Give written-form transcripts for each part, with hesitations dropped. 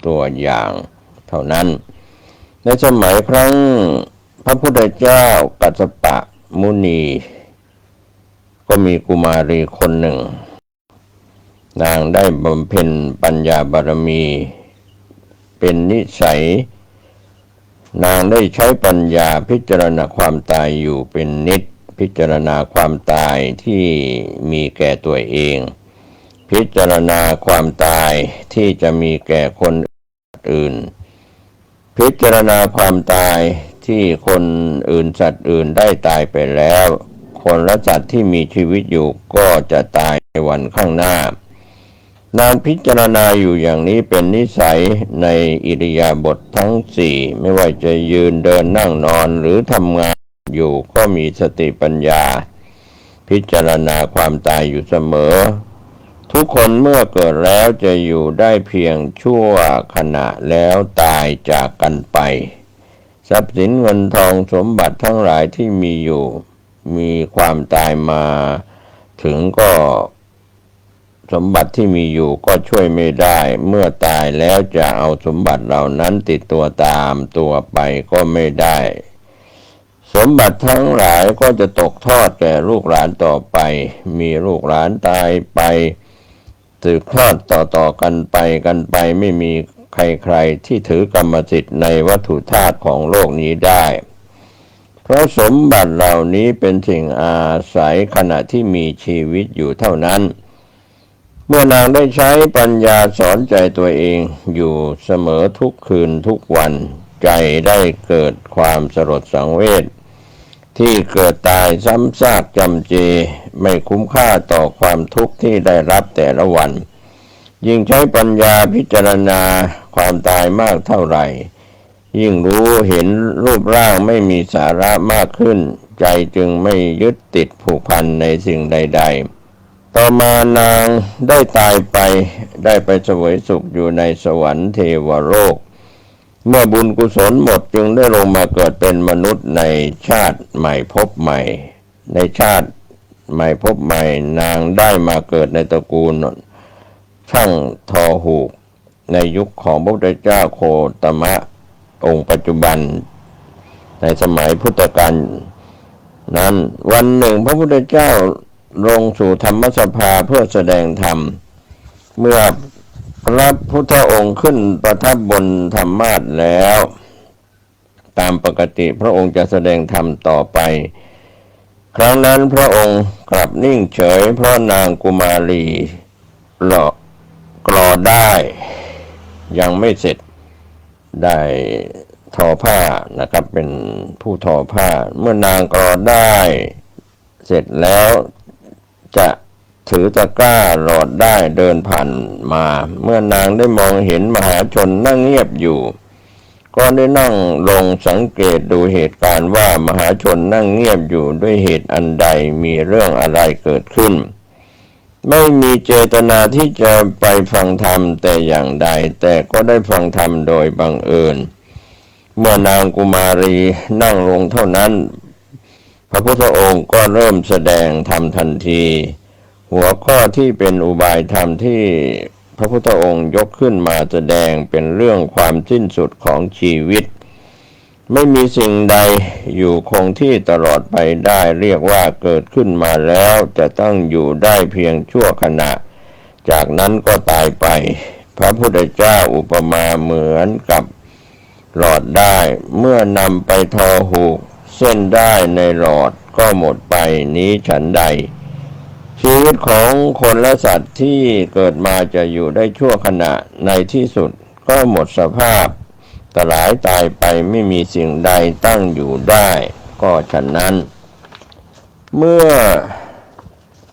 ตัวอย่างเท่านั้นในสมัยครั้งพระพุทธเจ้ากัสสปะมุนีก็มีกุมารีคนหนึ่งนางได้บำเพ็ญปัญญาบารมีเป็นนิสัยนางได้ใช้ปัญญาพิจารณาความตายอยู่เป็นนิจพิจารณาความตายที่มีแก่ตัวเองพิจารณาความตายที่จะมีแก่คนอื่นพิจารณาความตายที่คนอื่นสัตว์อื่นได้ตายไปแล้วคนและสัตว์ที่มีชีวิตอยู่ก็จะตายในวันข้างหน้านางพิจารณาอยู่อย่างนี้เป็นนิสัยในอิริยาบถทั้งสี่ไม่ว่าจะยืนเดินนั่งนอนหรือทำงานอยู่ก็มีสติปัญญาพิจารณาความตายอยู่เสมอทุกคนเมื่อเกิดแล้วจะอยู่ได้เพียงชั่วขณะแล้วตายจากกันไปทรัพย์สินเงินทองสมบัติทั้งหลายที่มีอยู่มีความตายมาถึงก็สมบัติที่มีอยู่ก็ช่วยไม่ได้เมื่อตายแล้วจะเอาสมบัติเหล่านั้นติดตัวตามตัวไปก็ไม่ได้สมบัติทั้งหลายก็จะตกทอดแก่ลูกหลานต่อไปมีลูกหลานตายไปสืบทอดต่อกันไปไม่มีใครๆที่ถือกรรมสิทธิ์ในวัตถุธาตุของโลกนี้ได้เพราะสมบัติเหล่านี้เป็นสิ่งอาศัยขณะที่มีชีวิตอยู่เท่านั้นเมื่อนางได้ใช้ปัญญาสอนใจตัวเองอยู่เสมอทุกคืนทุกวันใจได้เกิดความสลดสังเวชที่เกิดตายซ้ำซากจำเจไม่คุ้มค่าต่อความทุกข์ที่ได้รับแต่ละวันยิ่งใช้ปัญญาพิจารณาความตายมากเท่าไหร่ยิ่งรู้เห็นรูปร่างไม่มีสาระมากขึ้นใจจึงไม่ยึดติดผูกพันในสิ่งใดๆต่อมานางได้ตายไปได้ไปเสวยสุขอยู่ในสวรรค์เทวโลกเมื่อบุญกุศลหมดจึงได้ลงมาเกิดเป็นมนุษย์ในชาติใหม่พบใหม่ในชาติใหม่พบใหม่นางได้มาเกิดในตระกูลช่างทอหูกในยุคของพระพุทธเจ้าโคตมะองค์ปัจจุบันในสมัยพุทธกาลนั้นวันหนึ่งพระพุทธเจ้าลงสู่ธรรมสภาเพื่อแสดงธรรมเมื่อพระพุทธองค์ขึ้นประทับบนธรรมาสน์แล้วตามปกติพระองค์จะแสดงธรรมต่อไปครั้งนั้นพระองค์กลับนิ่งเฉยเพราะนางกุมารีกลอได้ยังไม่เสร็จได้ทอผ้านะครับเป็นผู้ทอผ้าเมื่อนางกลอได้เสร็จแล้วจะถือตะกร้าหลอดได้เดินผ่านมาเมื่อนางได้มองเห็นมหาชนนั่งเงียบอยู่ก็ได้นั่งลงสังเกตดูเหตุการณ์ว่ามหาชนนั่งเงียบอยู่ด้วยเหตุอันใดมีเรื่องอะไรเกิดขึ้นไม่มีเจตนาที่จะไปฟังธรรมแต่อย่างใดแต่ก็ได้ฟังธรรมโดยบังเอิญเมื่อนางกุมารีนั่งลงเท่านั้นพระพุทธองค์ก็เริ่มแสดงธรรมทันทีหัวข้อที่เป็นอุบายธรรมที่พระพุทธองค์ยกขึ้นมาแสดงเป็นเรื่องความสิ้นสุดของชีวิตไม่มีสิ่งใดอยู่คงที่ตลอดไปได้เรียกว่าเกิดขึ้นมาแล้วจะต้องอยู่ได้เพียงชั่วขณะจากนั้นก็ตายไปพระพุทธเจ้าอุปมาเหมือนกับหลอดได้เมื่อนำไปทอหูกเส้นได้ในหลอดก็หมดไปนี้ฉันใดชีวิตของคนและสัตว์ที่เกิดมาจะอยู่ได้ชั่วขณะในที่สุดก็หมดสภาพสลายตายไปไม่มีสิ่งใดตั้งอยู่ได้ก็ฉะนั้นเมื่อ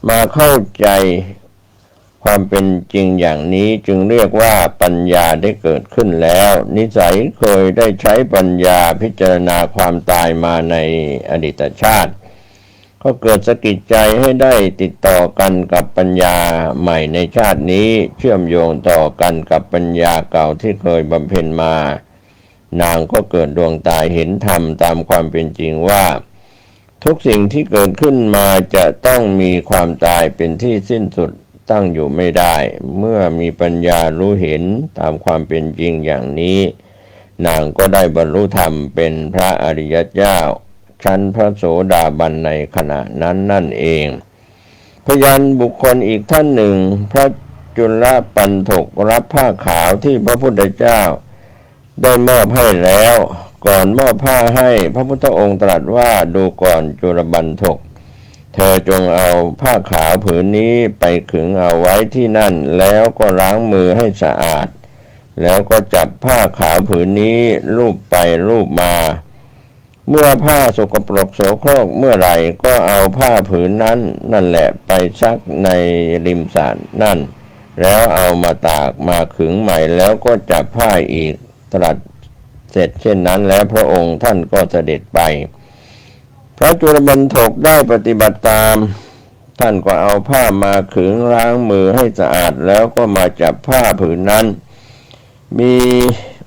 มาเข้าใจความเป็นจริงอย่างนี้จึงเรียกว่าปัญญาได้เกิดขึ้นแล้วนิสัยเคยได้ใช้ปัญญาพิจารณาความตายมาในอดีตชาติก็เกิดสะกิดใจให้ได้ติดต่อกันกับปัญญาใหม่ในชาตินี้เชื่อมโยงต่อกันกับปัญญาเก่าที่เคยบำเพ็ญมานางก็เกิดดวงตาเห็นธรรมตามความเป็นจริงว่าทุกสิ่งที่เกิดขึ้นมาจะต้องมีความตายเป็นที่สิ้นสุด ตั้งอยู่ไม่ได้เมื่อมีปัญญารู้เห็นตามความเป็นจริงอย่างนี้นางก็ได้บรรลุธรรมเป็นพระอริยเจ้าชั้นพระโสดาบันในขณะนั้นนั่นเองพยานบุคคลอีกท่านหนึ่งพระจุลปันถกรับผ้าขาวที่พระพุทธเจ้าได้มอบให้แล้วก่อนมอบผ้าให้พระพุทธองค์ตรัสว่าดูก่อนจุลปันถกเธอจงเอาผ้าขาวผืนนี้ไปขึงเอาไว้ที่นั่นแล้วก็ล้างมือให้สะอาดแล้วก็จับผ้าขาวผืนนี้ลูบไปลูบมาเมื่อผ้าสกปรกโสโครกเมื่อไหร่ก็เอาผ้าผืนนั้นนั่นแหละไปซักในริมสระนั่นแล้วเอามาตากมาขึงใหม่แล้วก็จับผ้าอีกตรัสเสร็จเช่นนั้นแล้วพระองค์ท่านก็เสด็จไปพระจุลปันถกได้ปฏิบัติตามท่านก็เอาผ้ามาขึงล้างมือให้สะอาดแล้วก็มาจับผ้าผืนนั้นมี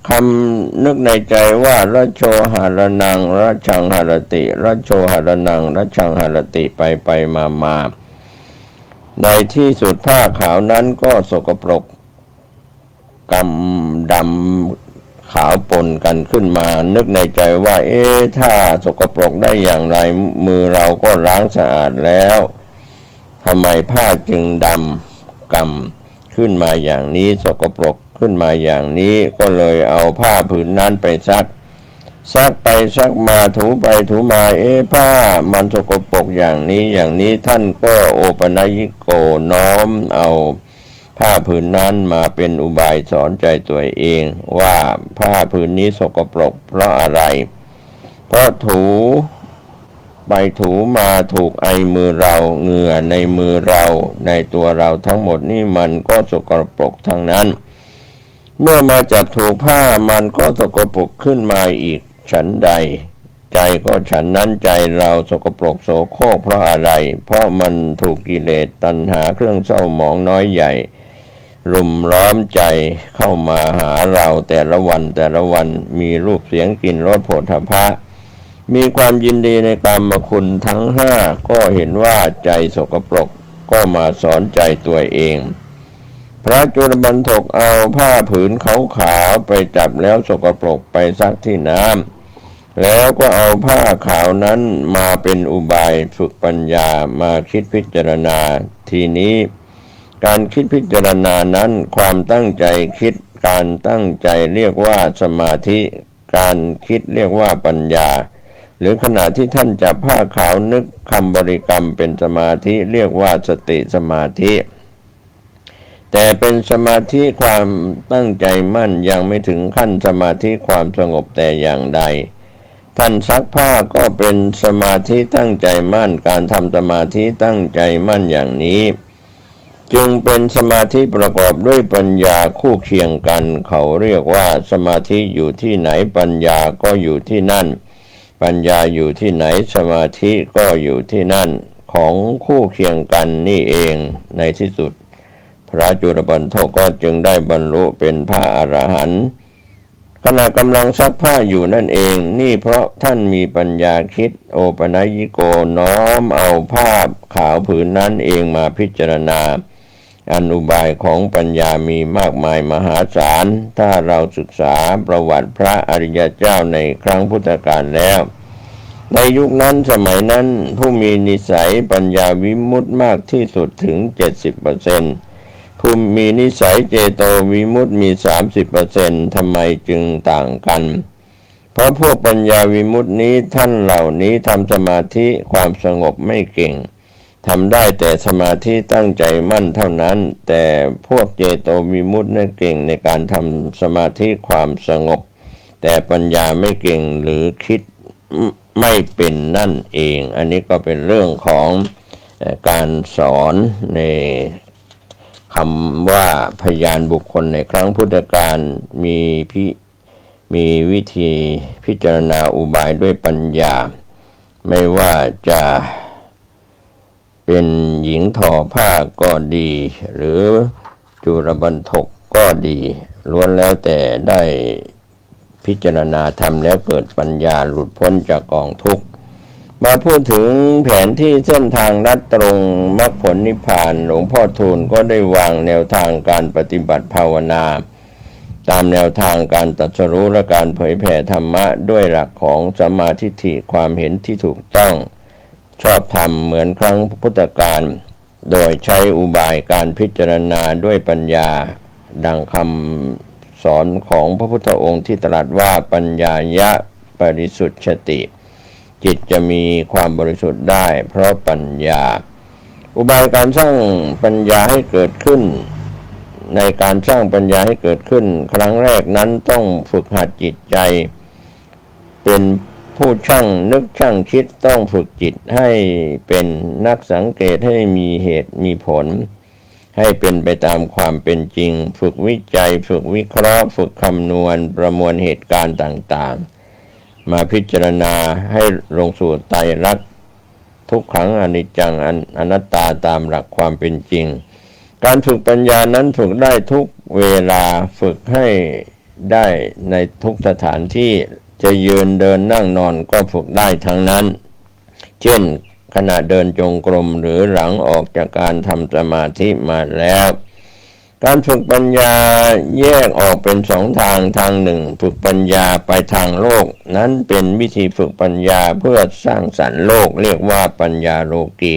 คำนึกในใจว่ารัชโชหารนังรัชชังหารติรัชโชหารนังรัชชังหารติไปมาในที่สุดผ้าขาวนั้นก็สกปรกกำดำขาวปนกันขึ้นมานึกในใจว่าถ้าสกปรกได้อย่างไรมือเราก็ล้างสะอาดแล้วทำไมผ้าจึงดำกำขึ้นมาอย่างนี้สกปรกขึ้นมาอย่างนี้ก็เลยเอาผ้าผืนนั้นไปซักไปซักมาถูไปถูมาผ้ามันสกปรกอย่างนี้ท่านก็โอปนัญิโกน้อมเอาผ้าผืนนั้นมาเป็นอุบายสอนใจตัวเองว่าผ้าผืนนี้สกปรกเพราะอะไรเพราะถูไปถูมาถูกไอมือเราเหงื่อในมือเราในตัวเราทั้งหมดนี่มันก็สกปรกทั้งนั้นเมื่อมาจับถูกผ้ามันก็สกปรกขึ้นมาอีกฉันใดใจก็ฉันนั้นใจเราสกปรกโสโครกเพราะอะไรเพราะมันถูกกิเลสตัณหาเครื่องเศร้าหมองน้อยใหญ่รุมล้อมใจเข้ามาหาเราแต่ละวันมีรูปเสียงกลิ่นรสโผฏฐัพพะมีความยินดีในกามคุณทั้งห้าก็เห็นว่าใจสกปรกก็มาสอนใจตัวเองพระจุลปันถกเอาผ้าผืนขาวไปจับแล้วสกปรกไปซักที่น้ำแล้วก็เอาผ้าขาวนั้นมาเป็นอุบายฝึกปัญญามาคิดพิจารณาทีนี้การคิดพิจารณานั้นความตั้งใจคิดการตั้งใจเรียกว่าสมาธิการคิดเรียกว่าปัญญาหรือขณะที่ท่านจับผ้าขาวนึกคำบริกรรมเป็นสมาธิเรียกว่าสติสมาธิแต่เป็นสมาธิความตั้งใจมั่นยังไม่ถึงขั้นสมาธิความสงบแต่อย่างใดท่านซักผ้าก็เป็นสมาธิตั้งใจมั่นการทำสมาธิตั้งใจมั่นอย่างนี้จึงเป็นสมาธิประกอบด้วยปัญญาคู่เคียงกันเขาเรียกว่าสมาธิอยู่ที่ไหนปัญญาก็อยู่ที่นั่นปัญญาอยู่ที่ไหนสมาธิก็อยู่ที่นั่นของคู่เคียงกันนี่เองในที่สุดพระจุลปันถกก็จึงได้บรรลุเป็นพระอรหันต์ขณะกำลังซักผ้าอยู่นั่นเองนี่เพราะท่านมีปัญญาคิดโอปนัญิโกน้อมเอาผ้าขาวผืนนั้นเองมาพิจารณาอนุบายของปัญญามีมากมายมหาศาลถ้าเราศึกษาประวัติพระอริยเจ้าในครั้งพุทธกาลแล้วในยุคนั้นสมัยนั้นผู้มีนิสัยปัญญาวิมุตติมากที่สุดถึง 70%ผู้มีนิสัยเจโตวิมุตติมี 30% ทำไมจึงต่างกันเพราะพวกปัญญาวิมุตตินี้ท่านเหล่านี้ทำสมาธิความสงบไม่เก่งทำได้แต่สมาธิตั้งใจมั่นเท่านั้นแต่พวกเจโตวิมุตตินั้นเก่งในการทำสมาธิความสงบแต่ปัญญาไม่เก่งหรือคิดไม่เป็นนั่นเองอันนี้ก็เป็นเรื่องของการสอนในคำว่าพยานบุคคลในครั้งพุทธกาลมีวิธีพิจารณาอุบายด้วยปัญญาไม่ว่าจะเป็นหญิงทอผ้าก็ดีหรือจุลปันถกก็ดีล้วนแล้วแต่ได้พิจารณาธรรมแล้วเกิดปัญญาหลุดพ้นจากกองทุกข์ มาพูดถึงแผนที่เส้นทางลัดตรงมรรคผลนิพพานหลวงพ่อทูลก็ได้วางแนวทางการปฏิบัติภาวนาตามแนวทางการตรัสรู้และการเผยแผ่ธรรมะด้วยหลักของสัมมาทิฏฐิความเห็นที่ถูกต้องชอบธรรมเหมือนครั้งพุทธกาลโดยใช้อุบายการพิจารณาด้วยปัญญาดังคำสอนของพระพุทธองค์ที่ตรัสว่าปัญญายะปริสุทธิชติจิตจะมีความบริสุทธิ์ได้เพราะปัญญาอุบายการสร้างปัญญาให้เกิดขึ้นในการสร้างปัญญาให้เกิดขึ้นครั้งแรกนั้นต้องฝึกหัดจิตใจเป็นผู้ช่างนึกช่างคิดต้องฝึกจิตให้เป็นนักสังเกตให้มีเหตุมีผลให้เป็นไปตามความเป็นจริงฝึกวิจัยฝึกวิเคราะห์ฝึกคำนวณประมวลเหตุการณ์ต่างๆมาพิจารณาให้ลงสู่ไตรลักษณ์ทุกขังอนิจจังอนัตตาตามหลักความเป็นจริงการฝึกปัญญานั้นฝึกได้ทุกเวลาฝึกให้ได้ในทุกสถานที่จะยืนเดินนั่งนอนก็ฝึกได้ทั้งนั้นเช่นขณะเดินจงกรมหรือหลังออกจากการทำสมาธิมาแล้วการฝึกปัญญาแยกออกเป็นสองทางทางหนึ่งฝึกปัญญาไปทางโลกนั้นเป็นวิธีฝึกปัญญาเพื่อสร้างสรรค์โลกเรียกว่าปัญญาโลกี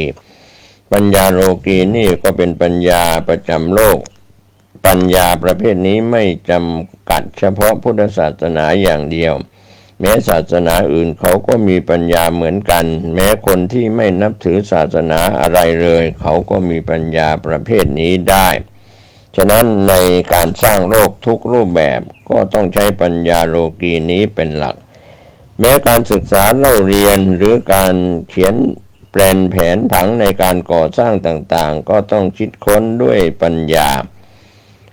ปัญญาโลกีนี่ก็เป็นปัญญาประจำโลกปัญญาประเภทนี้ไม่จำกัดเฉพาะพุทธศาสนาอย่างเดียวแม้ศาสนาอื่นเขาก็มีปัญญาเหมือนกันแม้คนที่ไม่นับถือศาสนาอะไรเลยเขาก็มีปัญญาประเภทนี้ได้ฉะนั้นในการสร้างโลกทุกรูปแบบก็ต้องใช้ปัญญาโลกีนี้เป็นหลักแม้การศึกษาเล่าเรียนหรือการเขียนแผนผังในการก่อสร้างต่างๆก็ต้องคิดค้นด้วยปัญญา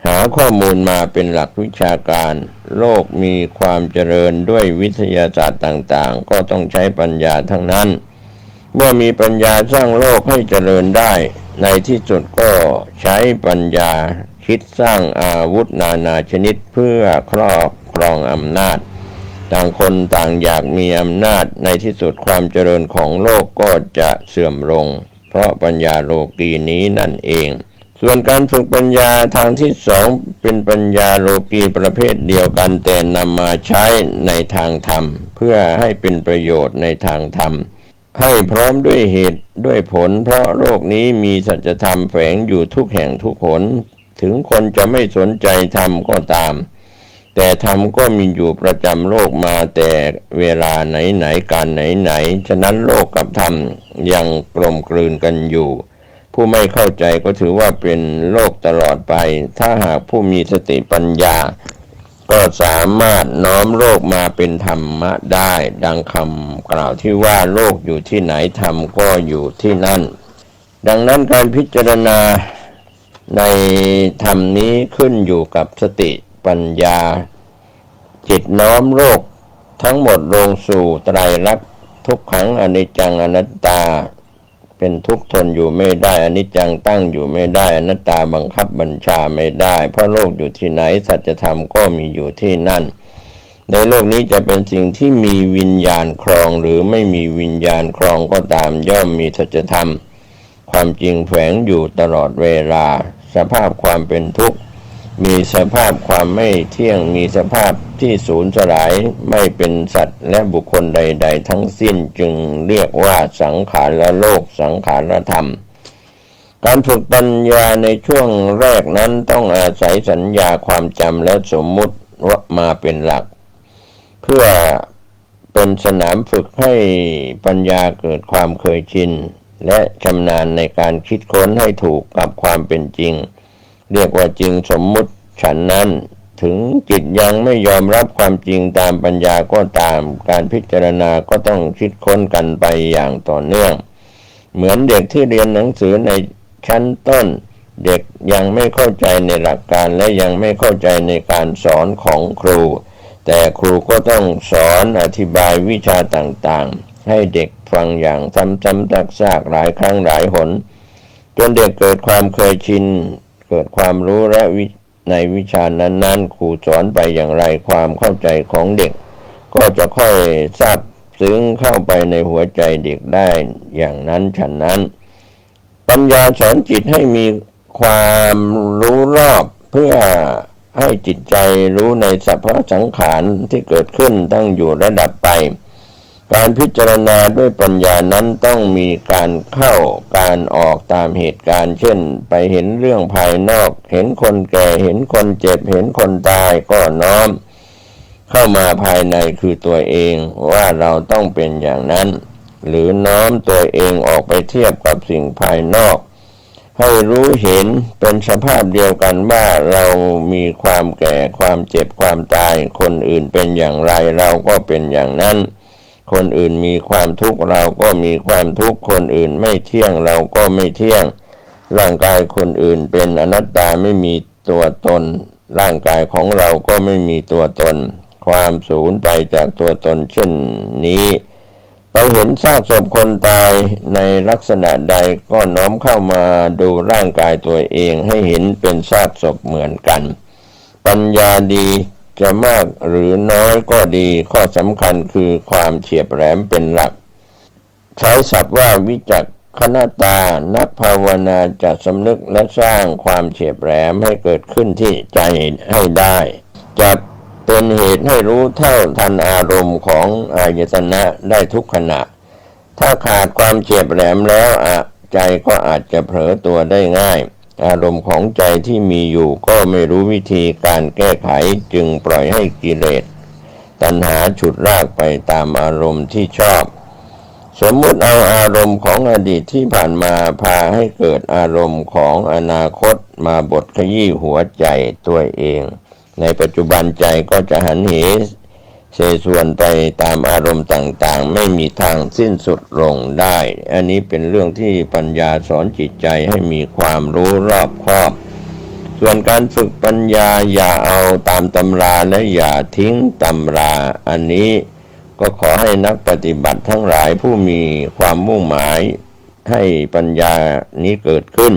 หาข้อมูลมาเป็นหลักวิชาการโลกมีความเจริญด้วยวิทยาศาสตร์ต่างๆก็ต้องใช้ปัญญาทั้งนั้นเมื่อมีปัญญาสร้างโลกให้เจริญได้ในที่สุดก็ใช้ปัญญาคิดสร้างอาวุธนานาชนิดเพื่อครอบครองอำนาจต่างคนต่างอยากมีอำนาจในที่สุดความเจริญของโลกก็จะเสื่อมลงเพราะปัญญาโลกีนี้นั่นเองส่วนการฝึกปัญญาทางที่สองเป็นปัญญาโลกีประเภทเดียวกันแต่นำมาใช้ในทางธรรมเพื่อให้เป็นประโยชน์ในทางธรรมให้พร้อมด้วยเหตุด้วยผลเพราะโลกนี้มีสัจธรรมแฝงอยู่ทุกแห่งทุกหนถึงคนจะไม่สนใจธรรมก็ตามแต่ธรรมก็มีอยู่ประจำโลกมาแต่เวลาไหนๆการไหนๆฉะนั้นโลกกับธรรมยังกลมกลืนกันอยู่ผู้ไม่เข้าใจก็ถือว่าเป็นโลกตลอดไปถ้าหากผู้มีสติปัญญาก็สามารถน้อมโลกมาเป็นธรรมะได้ดังคำกล่าวที่ว่าโลกอยู่ที่ไหนธรรมก็อยู่ที่นั่นดังนั้นการพิจารณาในธรรมนี้ขึ้นอยู่กับสติปัญญาจิตน้อมโลกทั้งหมดลงสู่ไตรลักษณ์ทุกขังอนิจจังอนัตตาเป็นทุกข์ทนอยู่ไม่ได้อนิจจังตั้งอยู่ไม่ได้อนัตตาบังคับบัญชาไม่ได้เพราะโลกอยู่ที่ไหนสัจธรรมก็มีอยู่ที่นั่นในโลกนี้จะเป็นสิ่งที่มีวิญญาณครองหรือไม่มีวิญญาณครองก็ตามย่อมมีสัจธรรมความจริงแฝงอยู่ตลอดเวลาสภาพความเป็นทุกข์มีสภาพความไม่เที่ยงมีสภาพที่สูญสลายไม่เป็นสัตว์และบุคคลใดๆทั้งสิ้นจึงเรียกว่าสังขารโลกสังขารธรรมการฝึกปัญญาในช่วงแรกนั้นต้องอาศัยสัญญาความจำและสมมุติมาเป็นหลักเพื่อเป็นสนามฝึกให้ปัญญาเกิดความเคยชินและชำนาญในการคิดค้นให้ถูกกับความเป็นจริงเรียกว่าจริงสมมุติฉันนั้นถึงจิตยังไม่ยอมรับความจริงตามปัญญาก็ตามการพิจารณาก็ต้องคิดค้นกันไปอย่างต่อเนื่องเหมือนเด็กที่เรียนหนังสือในชั้นต้นเด็กยังไม่เข้าใจในหลักการและยังไม่เข้าใจในการสอนของครูแต่ครูก็ต้องสอนอธิบายวิชาต่างๆให้เด็กฟังอย่างซ้ำๆซากๆหลายครั้งหลายหนจนเด็กเกิดความเคยชินเกิดความรู้และในวิชานั้นๆครูสอนไปอย่างไรความเข้าใจของเด็กก็จะค่อยซาบ ซึ้งเข้าไปในหัวใจเด็กได้อย่างนั้นฉะนั้นปัญญาสอนจิตให้มีความรู้รอบเพื่อให้จิตใจรู้ในสภาวะสังขารที่เกิดขึ้นตั้งอยู่ระดับไปการพิจารณาด้วยปัญญานั้นต้องมีการเข้าการออกตามเหตุการณ์เช่นไปเห็นเรื่องภายนอกเห็นคนแก่เห็นคนเจ็บเห็นคนตายก็น้อมเข้ามาภายในคือตัวเองว่าเราต้องเป็นอย่างนั้นหรือน้อมตัวเองออกไปเทียบกับสิ่งภายนอกให้รู้เห็นเป็นสภาพเดียวกันว่าเรามีความแก่ความเจ็บความตายคนอื่นเป็นอย่างไรเราก็เป็นอย่างนั้นคนอื่นมีความทุกข์เราก็มีความทุกข์คนอื่นไม่เที่ยงเราก็ไม่เที่ยงร่างกายคนอื่นเป็นอนัตตาไม่มีตัวตนร่างกายของเราก็ไม่มีตัวตนความสูญไปจากตัวตนเช่นนี้ไปเห็นซากศพคนตายในลักษณะใดก็น้อมเข้ามาดูร่างกายตัวเองให้เห็นเป็นซากศพเหมือนกันปัญญาดีจะมากหรือน้อยก็ดีข้อสำคัญคือความเฉียบแหลมเป็นหลักใช้ศัพท์ว่าวิจักขณตานักภาวนาจะสำนึกและสร้างความเฉียบแหลมให้เกิดขึ้นที่ใจให้ได้จะเป็นเหตุให้รู้เท่าทันอารมณ์ของอายตนะได้ทุกขณะถ้าขาดความเฉียบแหลมแล้วใจก็อาจจะเผลอตัวได้ง่ายอารมณ์ของใจที่มีอยู่ก็ไม่รู้วิธีการแก้ไขจึงปล่อยให้กิเลสตัณหาฉุดลากไปตามอารมณ์ที่ชอบสมมุติเอาอารมณ์ของอดีตที่ผ่านมาพาให้เกิดอารมณ์ของอนาคตมาบดขยี้หัวใจตัวเองในปัจจุบันใจก็จะหันเหเสส่วนไปตามอารมณ์ต่างๆไม่มีทางสิ้นสุดลงได้อันนี้เป็นเรื่องที่ปัญญาสอนจิตใจให้มีความรู้รอบคอบส่วนการฝึกปัญญาอย่าเอาตามตำราและอย่าทิ้งตำราอันนี้ก็ขอให้นักปฏิบัติทั้งหลายผู้มีความมุ่งหมายให้ปัญญานี้เกิดขึ้น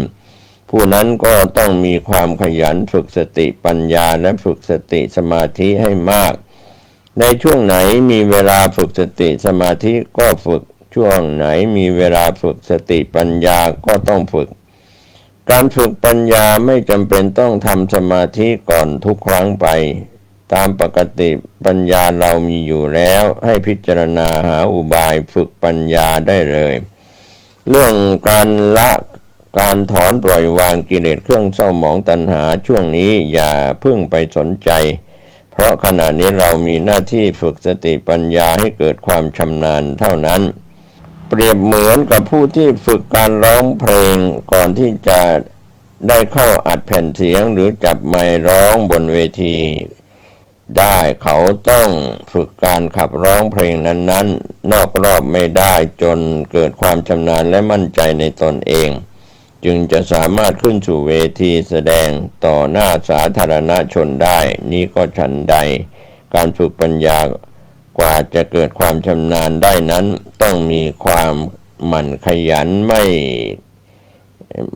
ผู้นั้นก็ต้องมีความขยันฝึกสติปัญญาและฝึกสติสมาธิให้มากในช่วงไหนมีเวลาฝึกสติสมาธิก็ฝึกช่วงไหนมีเวลาฝึกสติปัญญาก็ต้องฝึกการฝึกปัญญาไม่จำเป็นต้องทำสมาธิก่อนทุกครั้งไปตามปกติปัญญาเรามีอยู่แล้วให้พิจารณาหาอุบายฝึกปัญญาได้เลยเรื่องการละการถอนปล่อยวางกิเลสเครื่องเศร้าหมองตัณหาช่วงนี้อย่าเพิ่งไปสนใจเพราะขณะนี้เรามีหน้าที่ฝึกสติปัญญาให้เกิดความชำนาญเท่านั้นเปรียบเหมือนกับผู้ที่ฝึกการร้องเพลงก่อนที่จะได้เข้าอัดแผ่นเสียงหรือจับไมค์ร้องบนเวทีได้เขาต้องฝึกการขับร้องเพลงนั้นๆนอกรอบไม่ได้จนเกิดความชำนาญและมั่นใจในตนเองจึงจะสามารถขึ้นสู่เวทีแสดงต่อหน้าสาธารณชนได้นี้ก็ฉันใดการฝึกปัญญากว่าจะเกิดความชำนาญได้นั้นต้องมีความหมั่นขยัน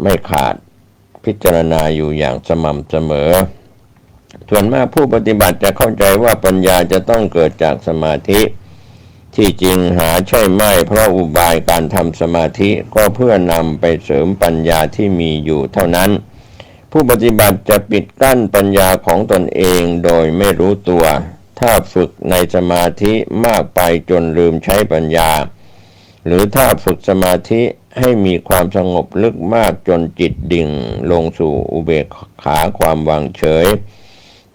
ไม่ขาดพิจารณาอยู่อย่างสม่ำเสมอส่วนมากผู้ปฏิบัติจะเข้าใจว่าปัญญาจะต้องเกิดจากสมาธิที่จริงหาใช่ไม่เพราะอุบายการทำสมาธิก็เพื่อนำไปเสริมปัญญาที่มีอยู่เท่านั้นผู้ปฏิบัติจะปิดกั้นปัญญาของตนเองโดยไม่รู้ตัวถ้าฝึกในสมาธิมากไปจนลืมใช้ปัญญาหรือถ้าฝึกสมาธิให้มีความสงบลึกมากจนจิตดิ่งลงสู่อุเบกขาความวางเฉย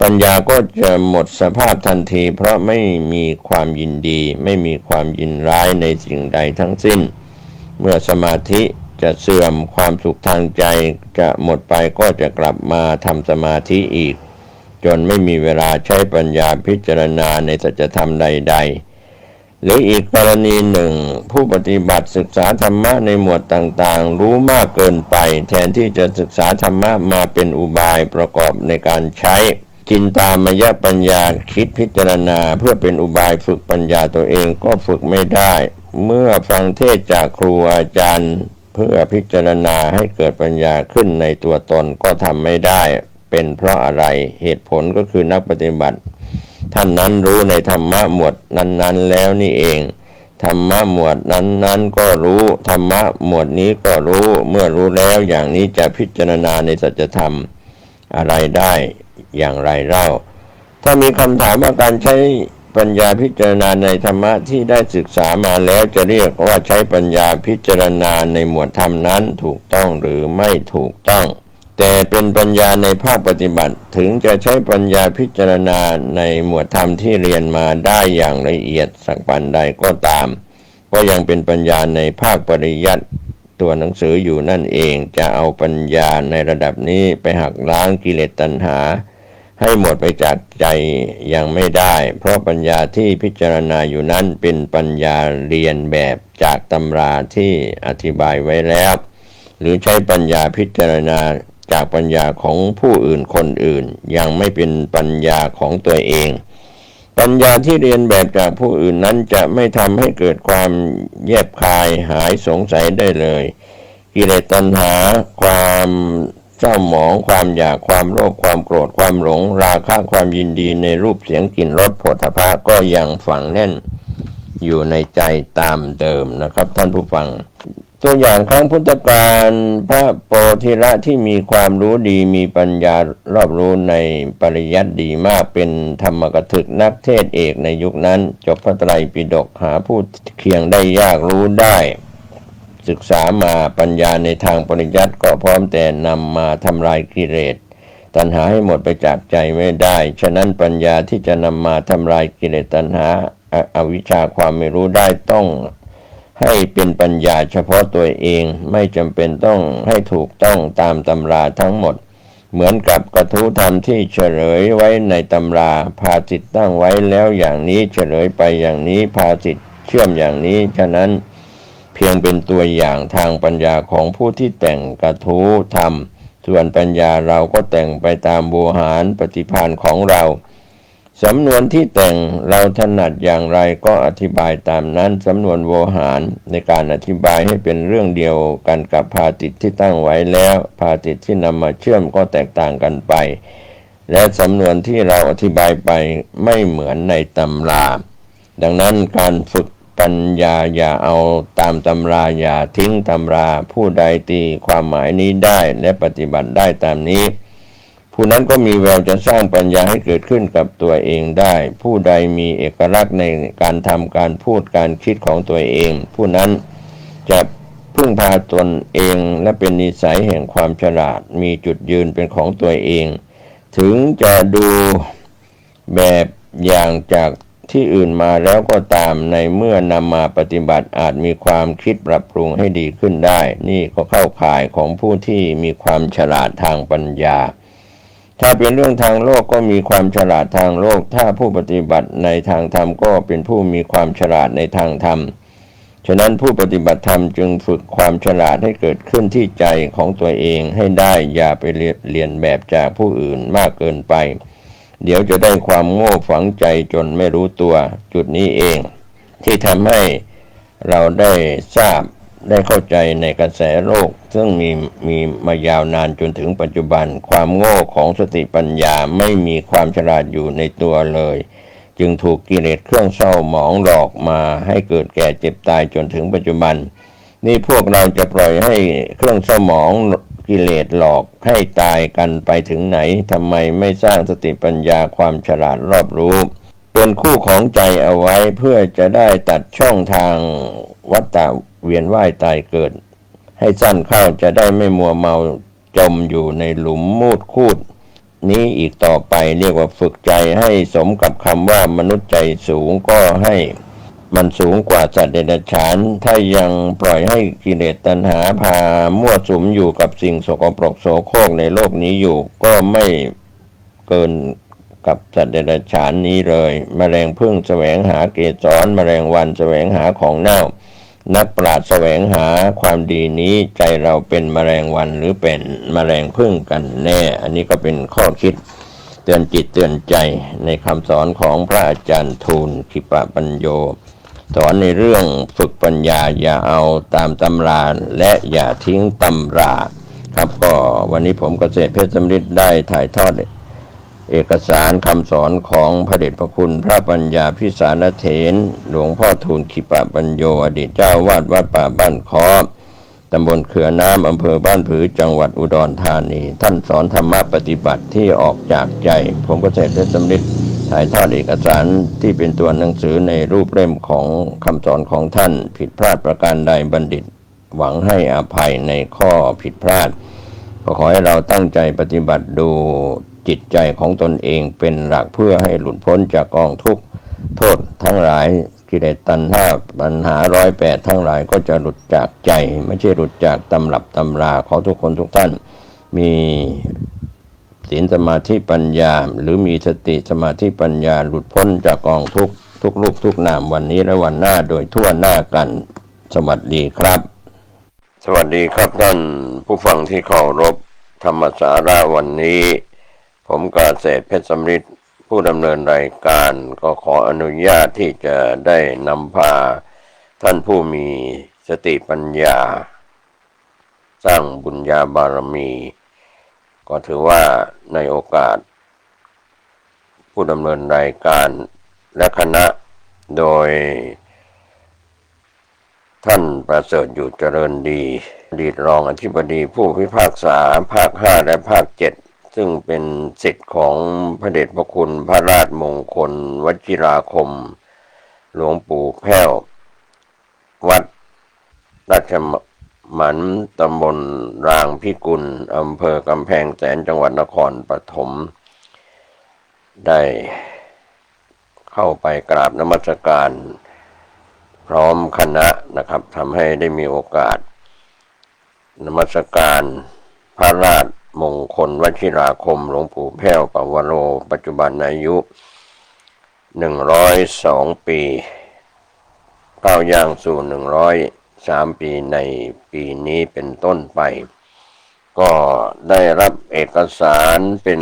ปัญญาก็จะหมดสภาพทันทีเพราะไม่มีความยินดีไม่มีความยินร้ายในสิ่งใดทั้งสิ้นเมื่อสมาธิจะเสื่อมความสุขทางใจจะหมดไปก็จะกลับมาทำสมาธิอีกจนไม่มีเวลาใช้ปัญญาพิจารณาในสัจธรรมใดๆหรืออีกกรณีหนึ่งผู้ปฏิบัติศึกษาธรรมะในหมวดต่างๆรู้มากเกินไปแทนที่จะศึกษาธรรมะมาเป็นอุบายประกอบในการใช้จินตามยปัญญาคิดพิจารณาเพื่อเป็นอุบายฝึกปัญญาตัวเองก็ฝึกไม่ได้เมื่อฟังเทศจากครูอาจารย์เพื่อพิจารณาให้เกิดปัญญาขึ้นในตัวตนก็ทำไม่ได้เป็นเพราะอะไรเหตุผลก็คือนักปฏิบัติท่านนั้นรู้ในธรรมะหมวดนั้นๆแล้วนี่เอง ธรรมะหมวดนั้นก็รู้ธรรมะหมวดนี้ก็รู้เมื่อรู้แล้วอย่างนี้จะพิจารณาในสัจธรรมอะไรได้อย่างไรเล่าถ้ามีคำถามว่าการใช้ปัญญาพิจารณาในธรรมะที่ได้ศึกษามาแล้วจะเรียกว่าใช้ปัญญาพิจารณาในหมวดธรรมนั้นถูกต้องหรือไม่ถูกต้องแต่เป็นปัญญาในภาคปฏิบัติถึงจะใช้ปัญญาพิจารณาในหมวดธรรมที่เรียนมาได้อย่างละเอียดสักปานใดก็ตามก็ยังเป็นปัญญาในภาคปริยัติตัวหนังสืออยู่นั่นเองจะเอาปัญญาในระดับนี้ไปหักล้างกิเลสตัณหาให้หมดไปจากใจยังไม่ได้เพราะปัญญาที่พิจารณาอยู่นั้นเป็นปัญญาเรียนแบบจากตำราที่อธิบายไว้แล้วหรือใช้ปัญญาพิจารณาจากปัญญาของผู้อื่นคนอื่นยังไม่เป็นปัญญาของตัวเองปัญญาที่เรียนแบบจากผู้อื่นนั้นจะไม่ทำให้เกิดความแยบคายหายสงสัยได้เลยกิเลสตัณหาความเศร้าหมองความอยากความโลภความโกรธความหลงราคะความยินดีในรูปเสียงกลิ่นรสโผฏฐัพพะก็ยังฝังแน่นอยู่ในใจตามเดิมนะครับท่านผู้ฟังตัวอย่างครั้งพุทธกาลพระโพธิละที่มีความรู้ดีมีปัญญารอบรู้ในปริยัติดีมากเป็นธรรมกถึกนักเทศเอกในยุคนั้นจบพระไตรปิฎกหาผู้เคียงได้ยากรู้ได้ศึกษามาปัญญาในทางปริยัติก็พร้อมแต่นำมาทำลายกิเลสตัณหาให้หมดไปจากใจไม่ได้ฉะนั้นปัญญาที่จะนำมาทำลายกิเลสตัณหาอวิชชาความไม่รู้ได้ต้องให้เป็นปัญญาเฉพาะตัวเองไม่จำเป็นต้องให้ถูกต้องตามตำราทั้งหมดเหมือนกับกระทู้ธรรมที่เฉลยไว้ในตำราภาษิตตั้งไว้แล้วอย่างนี้เฉลยไปอย่างนี้ภาษิตเชื่อมอย่างนี้ฉะนั้นเพียงเป็นตัวอย่างทางปัญญาของผู้ที่แต่งกระทู้ธรรมส่วนปัญญาเราก็แต่งไปตามโวหารปฏิภาณของเราสำนวนที่แต่งเราถนัดอย่างไรก็อธิบายตามนั้นสำนวนโวหารในการอธิบายให้เป็นเรื่องเดียวกันกับภาษิตที่ตั้งไว้แล้วภาษิตที่นำมาเชื่อมก็แตกต่างกันไปและสำนวนที่เราอธิบายไปไม่เหมือนในตำราดังนั้นการฝึกปัญญาอย่าเอาตามตำราอย่าทิ้งตำราผู้ใดตีความหมายนี้ได้และปฏิบัติได้ตามนี้ผู้นั้นก็มีแววจะสร้างปัญญาให้เกิดขึ้นกับตัวเองได้ผู้ใดมีเอกลักษณ์ในการทำการพูดการคิดของตัวเองผู้นั้นจะพึ่งพาตนเองและเป็นนิสัยแห่งความฉลาดมีจุดยืนเป็นของตัวเองถึงจะดูแบบอย่างจากที่อื่นมาแล้วก็ตามในเมื่อนำมาปฏิบัติอาจมีความคิดปรับปรุงให้ดีขึ้นได้นี่ก็เข้าข่ายของผู้ที่มีความฉลาดทางปัญญาถ้าเป็นเรื่องทางโลกก็มีความฉลาดทางโลกถ้าผู้ปฏิบัติในทางธรรมก็เป็นผู้มีความฉลาดในทางธรรมฉะนั้นผู้ปฏิบัติธรรมจึงฝึกความฉลาดให้เกิดขึ้นที่ใจของตัวเองให้ได้อย่าไปเรียนแบบจากผู้อื่นมากเกินไปเดี๋ยวจะได้ความโง่ฝังใจจนไม่รู้ตัวจุดนี้เองที่ทำให้เราได้ทราบได้เข้าใจในกระแสโลกซึ่งมีมายาวนานจนถึงปัจจุบันความโง่ของสติปัญญาไม่มีความฉลาดอยู่ในตัวเลยจึงถูกกิเลสเครื่องเศร้าหมองหลอกมาให้เกิดแก่เจ็บตายจนถึงปัจจุบันนี่พวกเราจะปล่อยให้เครื่องเศร้าหมองกิเลสหลอกให้ตายกันไปถึงไหนทำไมไม่สร้างสติปัญญาความฉลาดรอบรู้เป็นคู่ของใจเอาไว้เพื่อจะได้ตัดช่องทางวัฏฏะเวียนว่ายตายเกิดให้สั้นเข้าจะได้ไม่มัวเมาจมอยู่ในหลุมมูดคูดนี้อีกต่อไปเรียกว่าฝึกใจให้สมกับคำว่ามนุษย์ใจสูงก็ให้มันสูงกว่าสัตว์เดรัจฉานถ้ายังปล่อยให้กิเลสตัณหาพามั่วสุมอยู่กับสิ่งสกปรกโสโครกในโลกนี้อยู่ก็ไม่เกินกับสัตว์เดรัจฉานนี้เลยแมลงผึ้งแสวงหาเกสรแมลงวันแสวงหาของเน่านักปราชญ์แสวงหาความดีนี้ใจเราเป็นแมลงวันหรือเป็นแมลงผึ้งกันแน่อันนี้ก็เป็นข้อคิดเตือนจิตเตือนใจในคำสอนของพระอาจารย์ทูลขิปปัญโยสอนในเรื่องฝึกปัญญาอย่าเอาตามตำราและอย่าทิ้งตำราครับก็วันนี้ผมเกษตรเพชรสำริดได้ถ่ายทอด เอกสารคำสอนของพระเดชพระคุณพระปัญญาพิสารเถรหลวงพ่อทูลขิปะปัญโยอดีตเจ้าวาดวัดป่าบ้านค้อตำบลเขื่อน้ำอำเภอบ้านผือจังหวัดอุดรธานีท่านสอนธรรมะปฏิบัติที่ออกจากใจผมก็เสร็จได้สำเร็จถ่ายทอดเอกสารที่เป็นตัวหนังสือในรูปเล่มของคำสอนของท่านผิดพลาดประการใดบัณฑิตหวังให้อภัยในข้อผิดพลาดก็ขอให้เราตั้งใจปฏิบัติดูจิตใจของตนเองเป็นหลักเพื่อให้หลุดพ้นจากกองทุกข์โทษทั้งหลายกิเลสตัณหาปัญหา108ทั้งหลายก็จะหลุดจากใจไม่ใช่หลุดจากตำรับตำราขอทุกคนทุกท่านมีศีลสมาธิปัญญาหรือมีสติสมาธิปัญญาหลุดพ้นจากกองทุกข์ทุกรูปทุกนามวันนี้และวันหน้าโดยทั่วหน้ากันสวัสดีครับสวัสดีครับท่านผู้ฟังที่เคารพธรรมสาระวันนี้ผมกาเศรษฐ์เพชรสำริดผู้ดำเนินรายการก็ขออนุญาตที่จะได้นำพาท่านผู้มีสติปัญญาสร้างบุญญาบารมีก็ถือว่าในโอกาสผู้ดำเนินรายการและคณะโดยท่านประเสริฐอยู่เจริญดีอดีตรองอธิบดีผู้พิพากษาภาค5และภาค7ซึ่งเป็นศิษย์ของพระเดชพระคุณพระราชมงคลวชิราคมหลวงปู่แพ้ววัดราชหมันตำบลรางพิกุลอำเภอกำแพงแสนจังหวัดนครปฐมได้เข้าไปกราบนมัสการพร้อมคณะนะครับทำให้ได้มีโอกาสนมัสการพระราชมงคลวชิราคมหลวงปู่แพ้วปวโรปัจจุบันอายุ102 ปีก้าวย่างสู่103 ปีในปีนี้เป็นต้นไปก็ได้รับเอกสารเป็น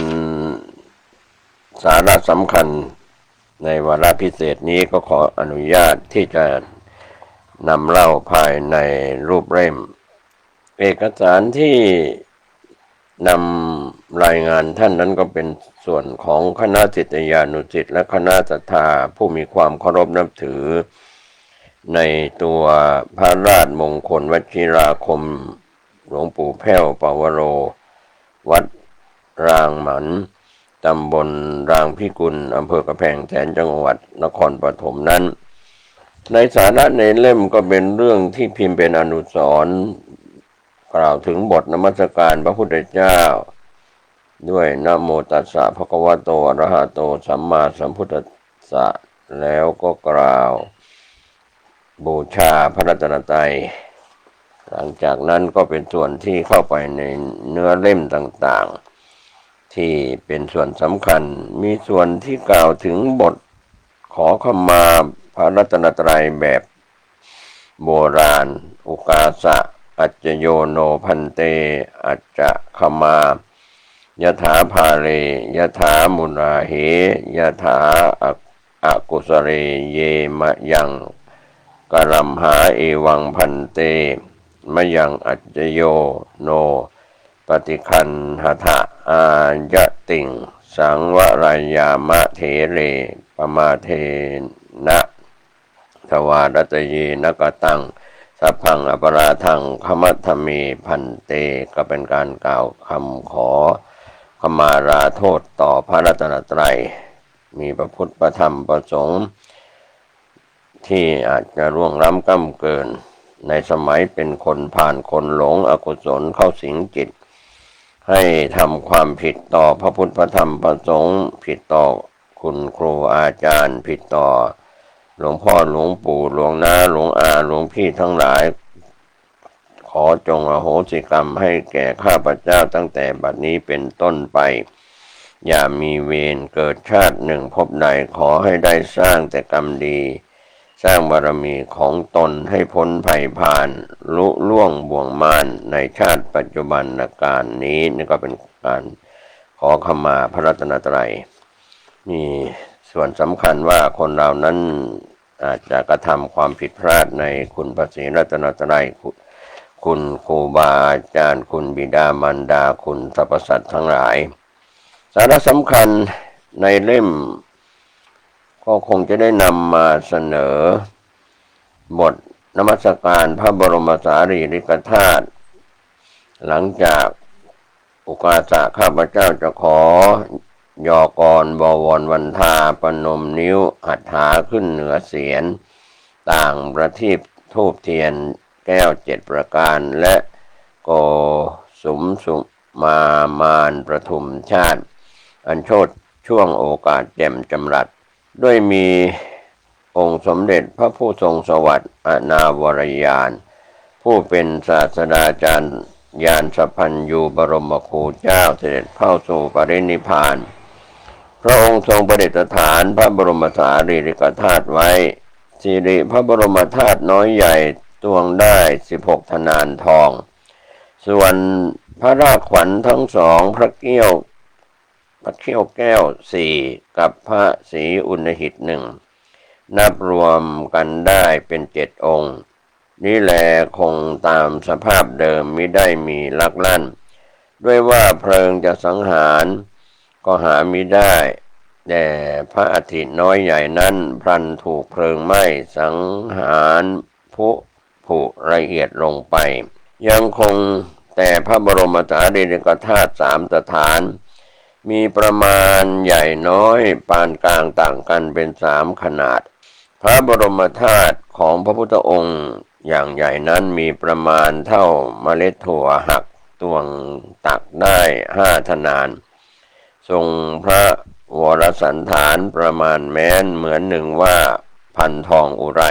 สาระสำคัญในวาระพิเศษนี้ก็ขออนุญาตที่จะนำเล่าภายในรูปเล่มเอกสารที่นำรายงานท่านนั้นก็เป็นส่วนของคณะศิษยานุศิษย์และคณะศรัทธาผู้มีความเคารพนับถือในตัวพระราชมงคลวชิราคมหลวงปู่แพ้วปวโรวัดรางหมันตำบลรางพิกุลอำเภอกำแพงแสนจังหวัดนครปฐมนั้นในสาระในเล่มก็เป็นเรื่องที่พิมพ์เป็นอนุสรณ์กล่าวถึงบทนมัสการพระพุทธเจ้าด้วยนะโมตัสสะภะคะวะโตอะระหะโตสัมมาสัมพุทธัสสะแล้วก็กล่าวบูชาพระรัตนตรัยหลังจากนั้นก็เป็นส่วนที่เข้าไปในเนื้อเล่มต่างๆที่เป็นส่วนสำคัญมีส่วนที่กล่าวถึงบทขอขมาพระรัตนตรัยแบบโบราณอุกาสะอัจจโยโนพันเตอัจจะขมายถาภาเรยถามุนาเหยถาอกุสเรเยมะยังกรัมหาเอวังพันเตมะยังอัจจโยโนปฏิคันหทะอายะติงสังวรายามะเถเรปมาเทนะทวารัตเยนกตังสัพพังอปราทังขมัตถเมพันเตก็เป็นการกล่าวคำขอขมาราโทษต่อพระรัตนตรัยมีพระพุทธพระธรรมพระสงฆ์ที่อาจจะร่วงล้ำก้ำเกินในสมัยเป็นคนผ่านคนหลงอกุศลเข้าสิงจิตให้ทำความผิดต่อพระพุทธพระธรรมพระสงฆ์ผิดต่อคุณครูอาจารย์ผิดต่อหลวงพ่อหลวงปู่หลวงน้าหลวงอาหลวงพี่ทั้งหลายขอจงอโหสิกรรมให้แก่ข้าพเจ้าตั้งแต่บัดนี้เป็นต้นไปอย่ามีเวรเกิดชาติหนึ่งพบใดขอให้ได้สร้างแต่กรรมดีสร้างบารมีของตนให้พ้นภัยผ่านลุล่วงบ่วงมารในชาติปัจจุบันการนี้นี่ก็เป็นการขอขมาพระรัตนตรัยมีส่วนสำคัญว่าคนเรานั้นอาจจะกระทำความผิดพลาดในคุณพระศรีรัตนตรัยคุณครูบาอาจารย์คุณบิดามารดาคุณสรรพสัตว์ทั้งหลาย สาระสำคัญในเล่มก็คงจะได้นำมาเสนอบทนมัสการพระบรมสารีริกธาตุหลังจากโอกาสข้าพเจ้าจะขอยอกรบวรวันทาปนมนิ้วหัตถาขึ้นเหนือเสียรต่างประทีปธูปเทียนแก้ว7ประการและโกสุมมามานประทุมชาติอันโชติช่วงโอกาสแจ่มจำรัดด้วยมีองค์สมเด็จพระผู้ทรงสวัสดิ์อนาวรยานผู้เป็นศาสดาจารย์ญาณสัพพัญญูบรมครูเจ้าเสด็จเข้าสู่ปรินิพพานพระองค์ทรงประดิษฐานพระบรมสารีริกธาตุไว้สิริพระบรมธาตุน้อยใหญ่ตวงได้16 ธนานทองส่วนพระราชขวัญทั้งสองพระเกี้ยวแก้ว4กับพระศรีอุณหิต1นับรวมกันได้เป็น7 องค์นี้แลคงตามสภาพเดิมมิได้มีลักลั่นด้วยว่าเพลิงจะสังหารก็หามิได้แต่พระอาทิตย์น้อยใหญ่นั้นพลันถูกเพลิงไหม้สังหารผุละเอียดลงไปยังคงแต่พระบรมสารีริกธาตุ3 สถานมีประมาณใหญ่น้อยปานกลางต่างกันเป็น3 ขนาดพระบรมธาตุของพระพุทธองค์อย่างใหญ่นั้นมีประมาณเท่าเมล็ดถั่วหักตวงตักได้5 ธนานทรงพระวรสันฐานประมาณแม้นเหมือนหนึ่งว่าพันทองอุไร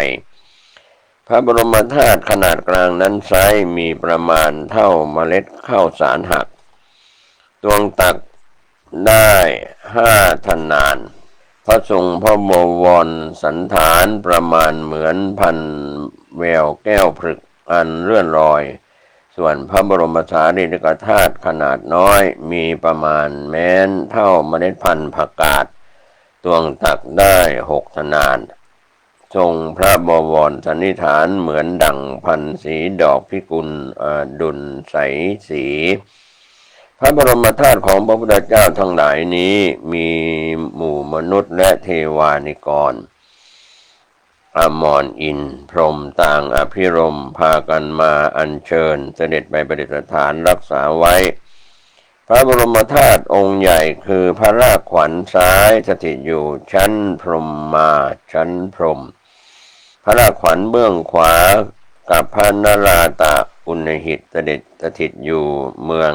พระบรมธาตุขนาดกลางนั้นไซร้มีประมาณเท่าเมล็ดข้าวสารหักตวงตักได้5 ธนานพระทรงพระบวรสันฐานประมาณเหมือนพันแววแก้วพฤกษ์อันเลื่อนลอยส่วนพระบรมสารีริกธาตุขนาดน้อยมีประมาณแม้นเท่าเมล็ดพันธุ์ผักกาดตวงตักได้6 ธนานทรงพระบวรสันนิษฐานเหมือนดั่งพันสีดอกพิกุลดุลใสสีพระบรมธาตุของพระพุทธเจ้าทั้งหลายนี้มีหมู่มนุษย์และเทวานิกรอมรอินทร์พรหมต่างอภิรมย์พากันมาอัญเชิญเสด็จไปประดิษฐานรักษาไว้พระบรมธาตุองค์ใหญ่คือพระราชขวัญซ้ายสถิตอยู่ชั้นพรหมมาชั้นพรหมพระราชขวัญเบื้องขวากับพระนราตะอุณหิตเสด็จสถิตอยู่เมือง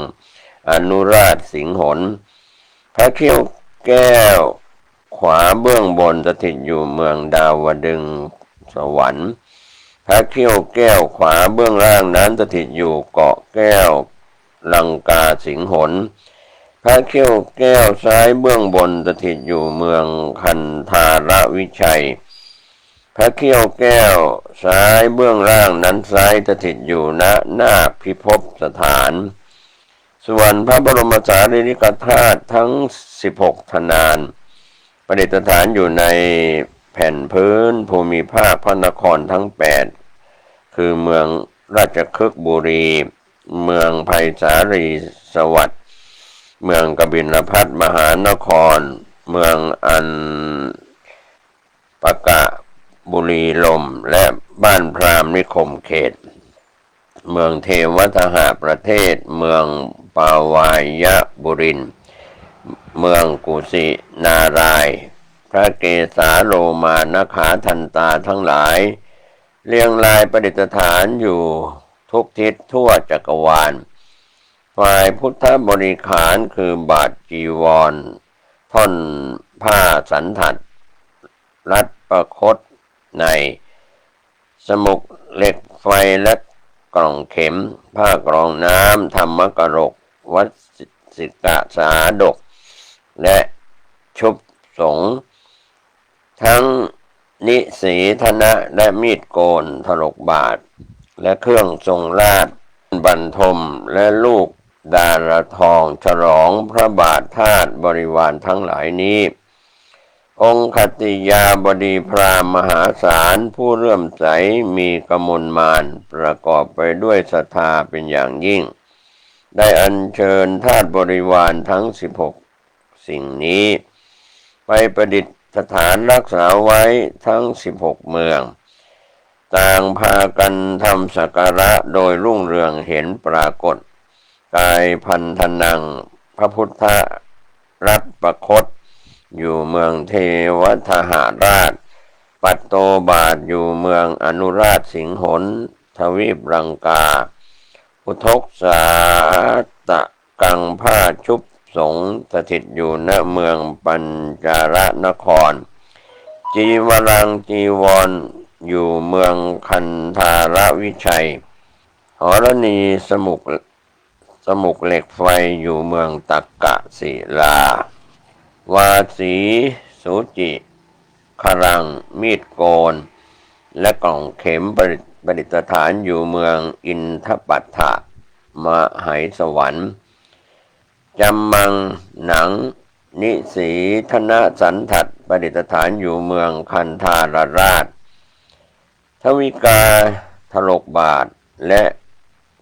อนุราชสิงหนพระเขี้ยวแก้วขวาเบื้องบนสถิตอยู่เมืองดาวดึงสวรรค์พระเขี้ยวแก้วขวาเบื้องล่างนั้นสถิตอยู่เกาะแก้วลังกาสิงหนพระเขี้ยวแก้วซ้ายเบื้องบนสถิตอยู่เมืองคันธารวิชัยพระเขี้ยวแก้วซ้ายเบื้องล่างนั้นซ้ายสถิตอยู่ณนาคพิภพสถานส่วนพระบรมสารีริกธาตุทั้ง16 ธนานประดิษฐานอยู่ในแผ่นพื้นภูมิภาคพระนครทั้ง8คือเมืองราชคฤห์บุรีเมืองไผ่สาลีสวัสดิ์เมืองกบิลพัสมหานครเมืองอันปกะบุรีลมและบ้านพราหมณ์นิคมเขตเมืองเทวทหประเทศเมืองปาวายะบุรินทร์เมืองกุสินารายพระเกศาโลมานขาทันตาทั้งหลายเรียงรายประดิษฐานอยู่ทุกทิศทั่วจักรวาลฝ่ายพุทธบริขารคือบาทจีวรท่อนผ้าสันถัดรัดประคตในสมุกเหล็กไฟและกล่องเข็มผ้ากรองน้ำธรรมกรกวัดสิกะสาดกและชุบสงทั้งนิสีธนะและมีดโกนถลกบาทและเครื่องทรงราชบรรทมและลูกดาราทองฉลองพระบาทธาตุบริวารทั้งหลายนี้องค์คติยาบดีพราหมณ์มหาศาลผู้เลื่อมใสมีกมลมานประกอบไปด้วยศรัทธาเป็นอย่างยิ่งได้อัญเชิญธาตุบริวารทั้ง สิ่งนี้ไปประดิษฐานรักษาไว้ทั้ง16เมืองต่างพากันทำสักการะโดยรุ่งเรืองเห็นปรากฏกายพันธนังพระพุทธรัตน์ประคตอยู่เมืองเทวทหาราชปัตโตบาทอยู่เมืองอนุราชสิงหนทวีปรังกาอุทกสาตะกังผ้าชุบสงสถิตอยู่ณเมืองปัญจาระนครจีวรังจีวรอยู่เมืองคันธารวิชัยหรณีสมุกเหล็กไฟอยู่เมืองตักกะศิลาวาสีสูจิครังมีดโกนและกล่องเข็มประดิษฐานอยู่เมืองอินทปัฏฐะมหายสวรรค์จำมังหนังนิสีธนสันทัดประดิษฐานอยู่เมืองคันธารราชทวิกาถลกบาทและ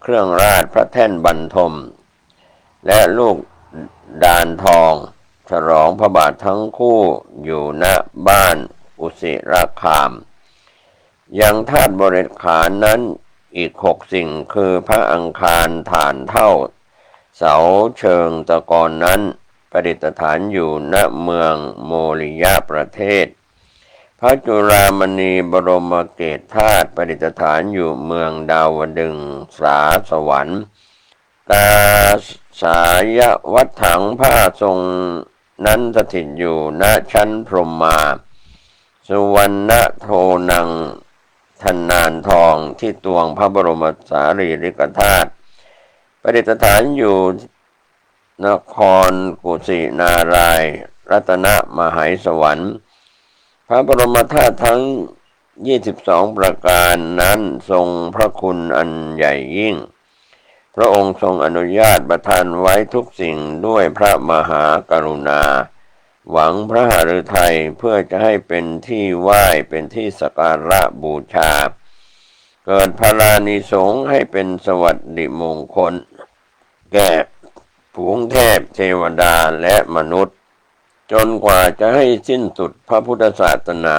เครื่องราชพระแท่นบรรทมและลูกดานทองฉลองพระบาททั้งคู่อยู่ณบ้านอุสิราคามยังธาตุบริขารนั้นอีก6 สิ่งคือพระอังคารฐานเท่าเสาเชิงตะกอนนั้นประดิษฐานอยู่ณเมืองโมริยะประเทศพระจุฬามณีบรมเกศธาตุประดิษฐานอยู่เมืองดาวดึงสาสวรรค์กาสายวัฏถังผ้าทรงนั้นสถิตอยู่ณชั้นพรหมาสุวรรณโทนังธนานทองที่ตวงพระบรมสารีริกธาตุประดิษฐานอยู่นครกุสินารายณ์รัตนมหายสวรรค์พระบรมธาตุทั้ง22ประการนั้นทรงพระคุณอันใหญ่ยิ่งพระองค์ทรงอนุญาตประทานไว้ทุกสิ่งด้วยพระมหากรุณาหวังพระหฤทัยเพื่อจะให้เป็นที่ไหว้เป็นที่สักการะบูชาเกิดพลานิสงส์ให้เป็นสวัสดิมงคลแก่ฝูงเทพเทวดาและมนุษย์จนกว่าจะให้สิ้นสุดพระพุทธศาสนา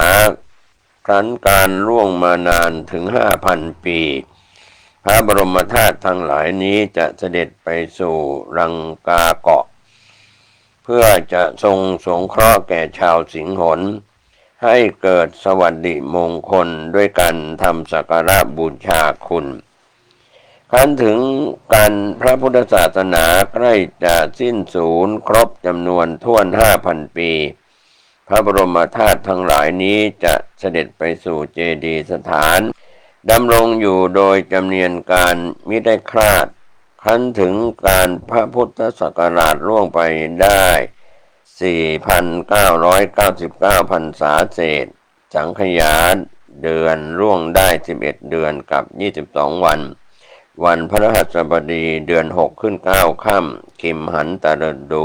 ครั้นการล่วงมานานถึง 5,000 ปีพระบรมธาตุทั้งหลายนี้จะเสด็จไปสู่รังกาเกาะเพื่อจะทรงสงเคราะห์แก่ชาวสิงหนให้เกิดสวัสดิมงคลด้วยการทำสักการะบูชาคุณครั้นถึงการพระพุทธศาสนาใกล้จะสิ้นสูญครบจำนวนถ้วน 5,000 ปีพระบรมธาตุทั้งหลายนี้จะเสด็จไปสู่เจดีย์สถานดำรงอยู่โดยจำเนียนการมิได้คลาดครั้นถึงการพระพุทธศักราชล่วงไปได้ 4,999 พรรษาเศษสังขยาเดือนล่วงได้11เดือนกับ22วันวันพฤหัสบดีเดือน6ขึ้น9ค่ำคิมหันตฤดู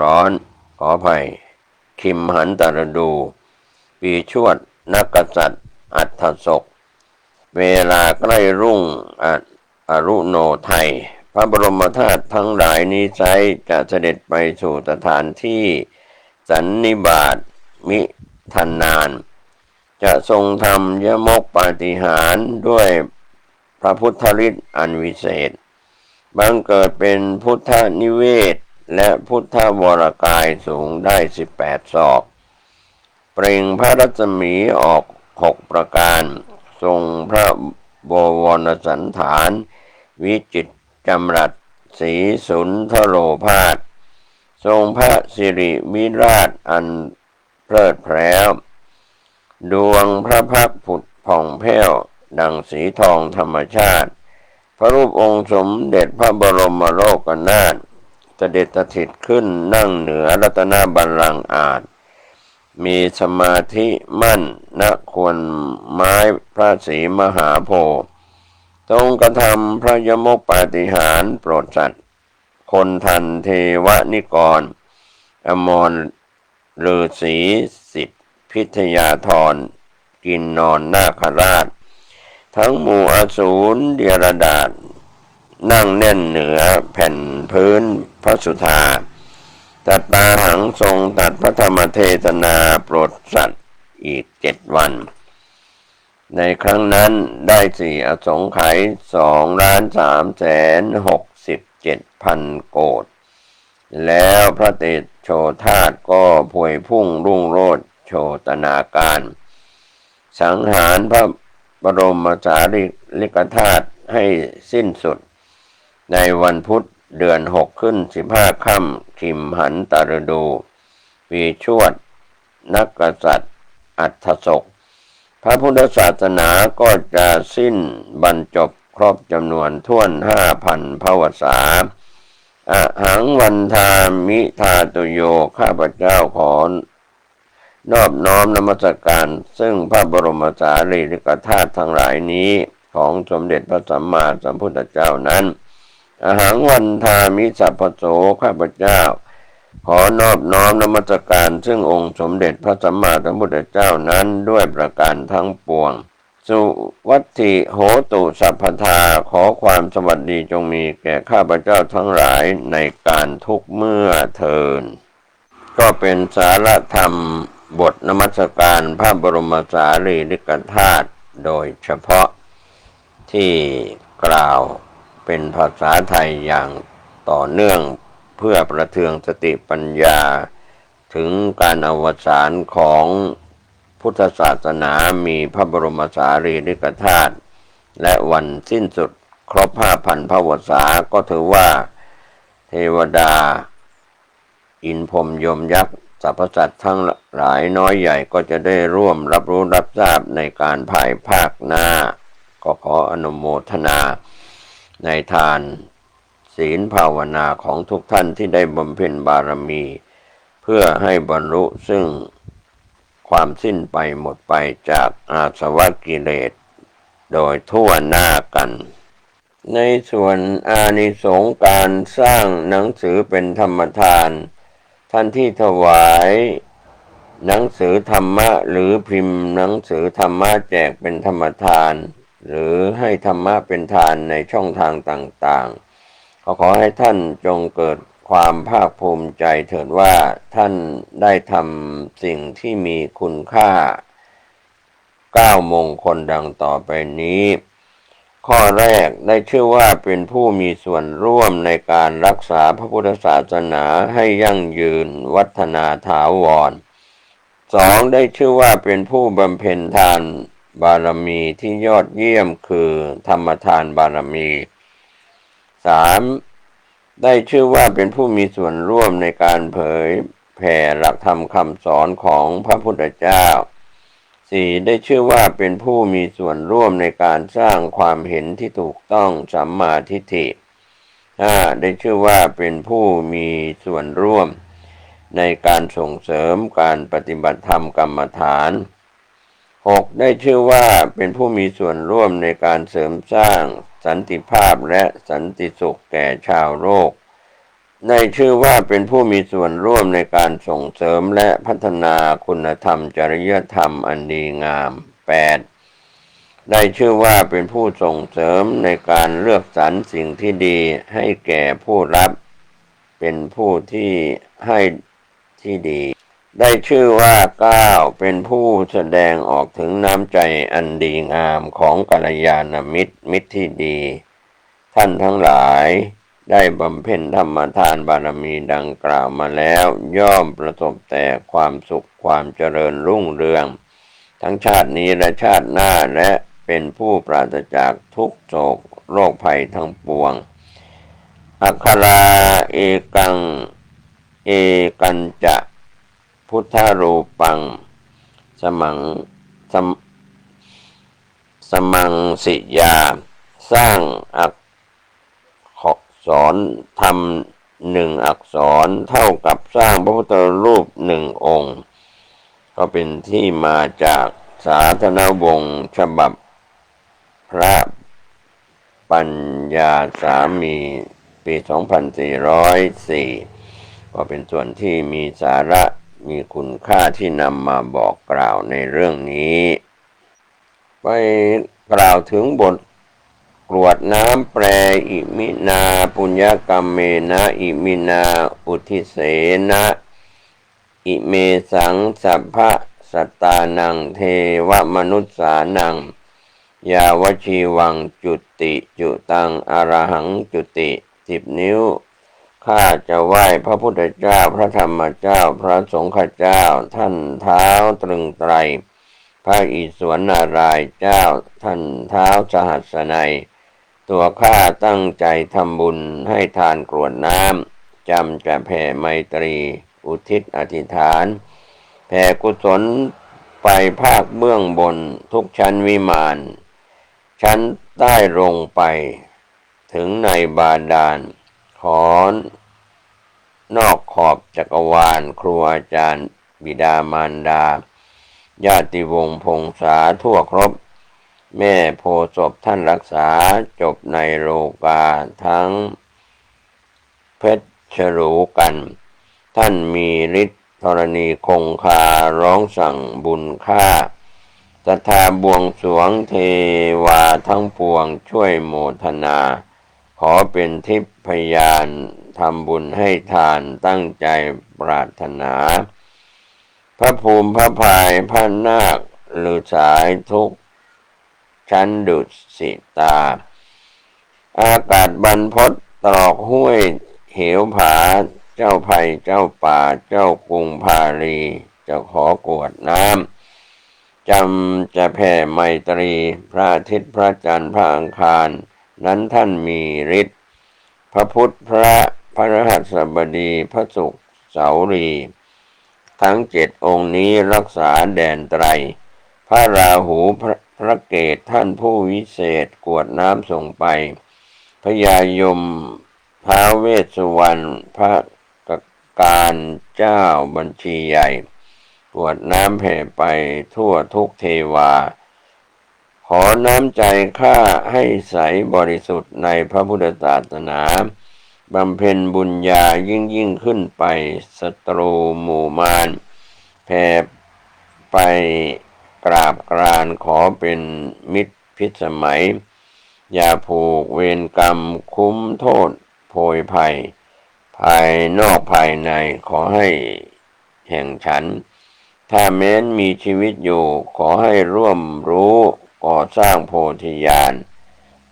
ร้อนขออภัยคิมหันตฤดูปีชวดนักกษัตริย์อัฏฐศกเวลาใกล้รุ่งอรุโนไทยพระบรมธาตุทั้งหลายนี้ไซร้จะเสด็จไปสู่สถานที่สันนิบาตมิทันนานจะทรงทำยมกปาฏิหาริย์ด้วยพระพุทธฤทธิ์อันวิเศษบังเกิดเป็นพุทธนิเวศและพุทธวรกายสูงได้18 ศอกเปล่งพระรัศมีออก6ประการทรงพระบวรสันฐานวิจิตรจำรัดศรีสุนทโรภาสทรงพระสิริวิราชอันเพลิดเพลินดวงพระพักตร์ผุดผ่องแผ้วดังสีทองธรรมชาติพระรูปองค์สมเด็จพระบรมโลกนาถเสด็จสถิตขึ้นนั่งเหนือรัตนบัลลังก์อาจมีสมาธิมั่นณควรไม้พระศรีมหาโพธิ์ทรงกระทำพระยมกปาฏิหาริย์โปรดสัตว์คนทันเทวนิกรอมรฤาษีสิทธิพิทยาธรกินนอนนาคราชทั้งหมู่อสูรเดียรดาษนั่งแน่นเหนือแผ่นพื้นพระสุธา ตัดตาหังทรงตัดพระธรรมเทศนาโปรดสัตว์อีก7 วัน ในครั้งนั้นได้4 อสงไขย2,367,000 โกฏแล้วพระเตโชธาตุก็พวยพุ่งรุ่งโรจน์โชตนาการ สังหารพระบรมสารีริกธาตุให้สิ้นสุดในวันพุธเดือน6ขึ้น15ค่ำขิมหันตฤดูปีชวดนักกษัตริย์อัฏฐศกพระพุทธศาสนาก็จะสิ้นบรรจบครบจำนวนถ้วน 5,000 พวสาอหังวันทามิทาตุโยข้าพเจ้าขอนอบน้อมนมัสการซึ่งพระบรมสารีริกธาตุทั้งหลายนี้ของสมเด็จพระสัมมาสัมพุทธเจ้านั้นอหังวันทามิสัพพโสข้าพเจ้าขอนอบน้อมนมัสการซึ่งองค์สมเด็จพระสัมมาสัมพุทธเจ้านั้นด้วยประการทั้งปวงสุวัตถิโหตุสัพพทาขอความสวัสดีจงมีแก่ข้าพเจ้าทั้งหลายในการทุกเมื่อเทินก็เป็นสาระธรรมบทนมัสการพระบรมสารีริกธาตุโดยเฉพาะที่กล่าวเป็นภาษาไทยอย่างต่อเนื่องเพื่อประเทืองสติปัญญาถึงการอวสานของพุทธศาสนามีพระบรมสารีริกธาตุและวันสิ้นสุดครบ 5,000 พวสาก็ถือว่าเทวดาอินพรหมยมยักษ์สรรพสัตว์ทั้งหลายน้อยใหญ่ก็จะได้ร่วมรับรู้รับทราบในการภายภาคหน้าก็ขออนุโมทนาในทานศีลภาวนาของทุกท่านที่ได้บำเพ็ญบารมีเพื่อให้บรรลุซึ่งความสิ้นไปหมดไปจากอาสวะกิเลสโดยทั่วหน้ากันในส่วนอานิสงส์การสร้างหนังสือเป็นธรรมทานท่านที่ถวายหนังสือธรรมะหรือพิมพ์หนังสือธรรมะแจกเป็นธรรมทานหรือให้ธรรมะเป็นทานในช่องทางต่างๆขอให้ท่านจงเกิดความภาคภูมิใจเถิดว่าท่านได้ทำสิ่งที่มีคุณค่า9 มงคลดังต่อไปนี้ข้อแรกได้ชื่อว่าเป็นผู้มีส่วนร่วมในการรักษาพระพุทธศาสนาให้ยั่งยืนวัฒนาถาวร 2. ได้ชื่อว่าเป็นผู้บำเพ็ญทานบารมีที่ยอดเยี่ยมคือธรรมทานบารมี 3. ได้ชื่อว่าเป็นผู้มีส่วนร่วมในการเผยแผ่หลักธรรมคำสอนของพระพุทธเจ้า 4. ได้ชื่อว่าเป็นผู้มีส่วนร่วมในการสร้างความเห็นที่ถูกต้องสัมมาทิฏฐิ 5. ได้ชื่อว่าเป็นผู้มีส่วนร่วมในการส่งเสริมการปฏิบัติธรรมกรรมฐาน 6. ได้ชื่อว่าเป็นผู้มีส่วนร่วมในการเสริมสร้างสันติภาพและสันติสุขแก่ชาวโลกได้ชื่อว่าเป็นผู้มีส่วนร่วมในการส่งเสริมและพัฒนาคุณธรรมจริยธรรมอันดีงาม 8. ได้ชื่อว่าเป็นผู้ส่งเสริมในการเลือกสรรสิ่งที่ดีให้แก่ผู้รับเป็นผู้ที่ให้ที่ดีได้ชื่อว่า9เป็นผู้แสดงออกถึงน้ำใจอันดีงามของกัลยาณมิตรมิตรที่ดีท่านทั้งหลายได้บำเพ็ญธรรมทานบารมีดังกล่าวมาแล้วย่อมประสบแต่ความสุขความเจริญรุ่งเรืองทั้งชาตินี้และชาติหน้าและเป็นผู้ปราศจากทุกโศกโรคภัยทั้งปวงอัคคาราเอกันจะพุทธรูปังสมังสิยาสร้างอักษรทำ1 อักษรเท่ากับสร้างพระพุทธรูป1 องค์ก็เป็นที่มาจากสาธนวงศ์ฉบับพระปัญญาสามีปี 2404 ก็เป็นส่วนที่มีสาระมีคุณค่าที่นำมาบอกกล่าวในเรื่องนี้ไปกล่าวถึงบท กรวดน้ำแปรอิมินาปุญญกรรมเมนะอิมินาอุทิเสนะอิเมสังสัพพะสัตตานังเทวมนุษสานังยาวชีวังจุติจุตังอรหังจุติ10 นิ้วข้าจะไหว้พระพุทธเจ้าพระธรรมเจ้าพระสงฆ์เจ้าท่านเท้าตรึงไตรพระอิศวรนารายณ์เจ้าท่านเท้าสหัสนัยตัวข้าตั้งใจทำบุญให้ทานกรวดน้ำจำจะแผ่ไมตรีอุทิศอธิษฐานแผ่กุศลไปภาคเบื้องบนทุกชั้นวิมานชั้นใต้ลงไปถึงในบาดาลขอนอกขอบจักรวาลครูอาจารย์บิดามารดาญาติวงศ์พงษาทั่วครบแม่โพธิ์ศพท่านรักษาจบในโลกาทั้งเพชรฉลูกันท่านมีฤทธิ์ธรณีคงคาร้องสั่งบุญค่าศรัทธาบวงสรวงเทวาทั้งปวงช่วยโมทนาขอเป็นทิพยานทำบุญให้ทานตั้งใจปรารถนาพระภูมิพระภายพระนาคฤาษายทุกชั้นดุสิตาอากาศบรรพตตรอกห้วยเหวผาเจ้าภัยเจ้าป่าเจ้ากรุงพาลีจะขอกรวดน้ำจำจะแผ่ไมตรีพระอาทิตย์พระจันทร์พระอังคารนั้นท่านมีฤทธิ์พระพุทธพระพฤหัสบดีพระศุกร์เสารีทั้ง7 องค์นี้รักษาแดนไตรพระราหูพระเกศท่านผู้วิเศษกรวดน้ำส่งไปพญายมท้าวเวสสุวรรณพระการเจ้าบัญชีใหญ่กรวดน้ำแผ่ไปทั่วทุกเทวาขอน้ำใจข้าให้ใสบริสุทธิ์ในพระพุทธศาสนาบำเพ็ญบุญญายิ่งขึ้นไปศัตรูหมู่มารแผ่ไปกราบกรานขอเป็นมิตรพิสมัยอย่าผูกเวรกรรมคุ้มโทษโพยภัยภายนอกภายในขอให้แห่งฉันถ้าแม้นมีชีวิตอยู่ขอให้ร่วมรู้ก่อสร้างโพธิญาณ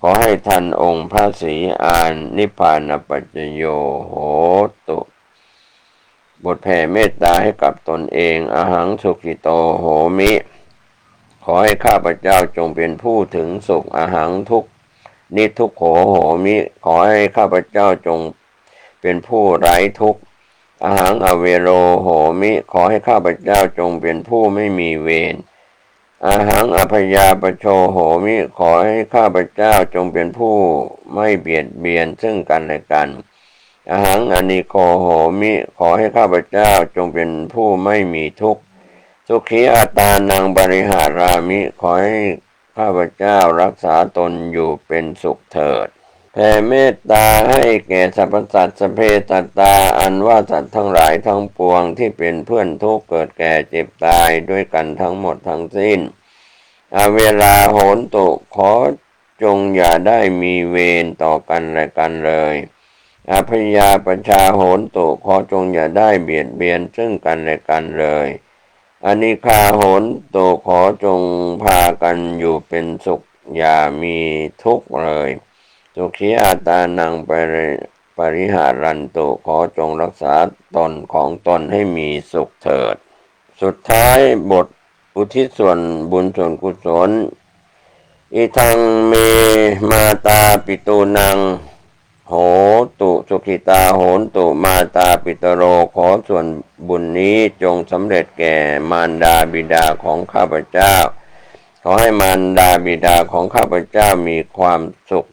ขอให้ทันองค์พระศรีอานนิพพานปัจจโยโหตุบทแผ่เมตตาให้กับตนเองอหังสุขิโตโหมิขอให้ข้าพเจ้าจงเป็นผู้ถึงสุขอหังทุกนิทุกโขโหมิขอให้ข้าพเจ้าจงเป็นผู้ไร้ทุกข์อหังอเวโรโหมิขอให้ข้าพเจ้าจงเป็นผู้ไม่มีเวรอหังอภยาปโชโหมิขอให้ข้าพเจ้าจงเป็นผู้ไม่เบียดเบียนซึ่งกันและกันอหังอนิโกโหมิขอให้ข้าพเจ้าจงเป็นผู้ไม่มีทุกข์สุขีอัตตานังบริหารามิขอให้ข้าพเจ้ารักษาตนอยู่เป็นสุขเถิดแผ่เมตตาให้แก่สรรพสัตว์สพเพสัตตาอันว่าสัตว์ทั้งหลายทั้งปวงที่เป็นเพื่อนทุกข์เกิดแก่เจ็บตายด้วยกันทั้งหมดทั้งสิ้นเวลาโหนตุขอจงอย่าได้มีเวรต่อกันและกันเลยอภยาปชาโหนตุขอจงอย่าได้เบียดเบียนซึ่งกันและกันเลยอนิฆาโหนตุขอจงพากันอยู่เป็นสุขอย่ามีทุกข์เลยสุขีอาตานังปริหารันตุขอจงรักษาตนของตนให้มีสุขเถิดสุดท้ายบทอุทิศส่วนบุญส่วนกุศลอิทังเมมาตาปิตูนังโหตุสุขิตาโหนตุมาตาปิตโรขอส่วนบุญนี้จงสำเร็จแก่มารดาบิดาของข้าพเจ้าขอให้มารดาบิดาของข้าพเจ้ามีความสุข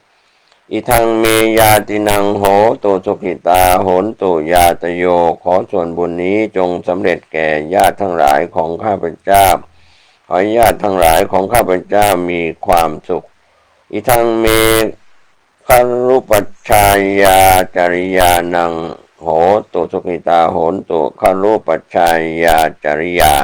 อิทังเมยาตินังโหตุสุขิตาโหนตุยาตโยขอส่วนบุญนี้จงสำเร็จแก่ญาติทั้งหลายของข้าพเจ้าขอญาติทั้งหลายของข้าพเจ้ามีความสุขอิทังเมคารุปัชชายาจริยานังโหตุสุขิตาโหนตุคารุปัชชายาจริยา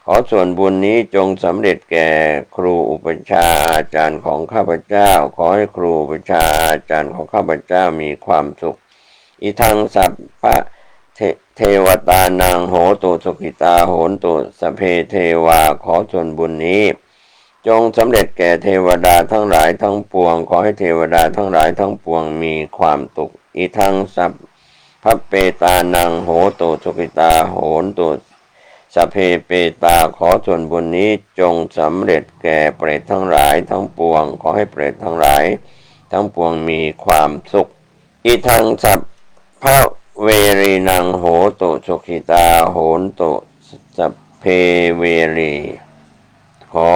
ขอส่วนบุญนี้จงสำเร็จแก่ครูอุปชฌาย์อาจารย์ของข้าพเจ้าขอให้ครูอุปชฌาย์อาจารย์ของข้าพเจ้ามีความสุขอีทังสัพพะเทวตานังโหตุสุขิตาโหนตุสเพเทวาขอส่วนบุญนี้จงสำเร็จแก่เทวดาทั้งหลายทั้งปวงขอให้เทวดาทั้งหลายทั้งปวงมีความสุขอีทังสัพพะเปตานังโหตุสุขิตาโหนตุสัพเพเปตาขอส่วนบุญนี้จงสำเร็จแก่เปรตทั้งหลายทั้งปวงขอให้เปรตทั้งหลายทั้งปวงมีความสุขอีทังสัพพะเวรีนังโหตุสุขิตาโหนตุสัพเพเวรีขอ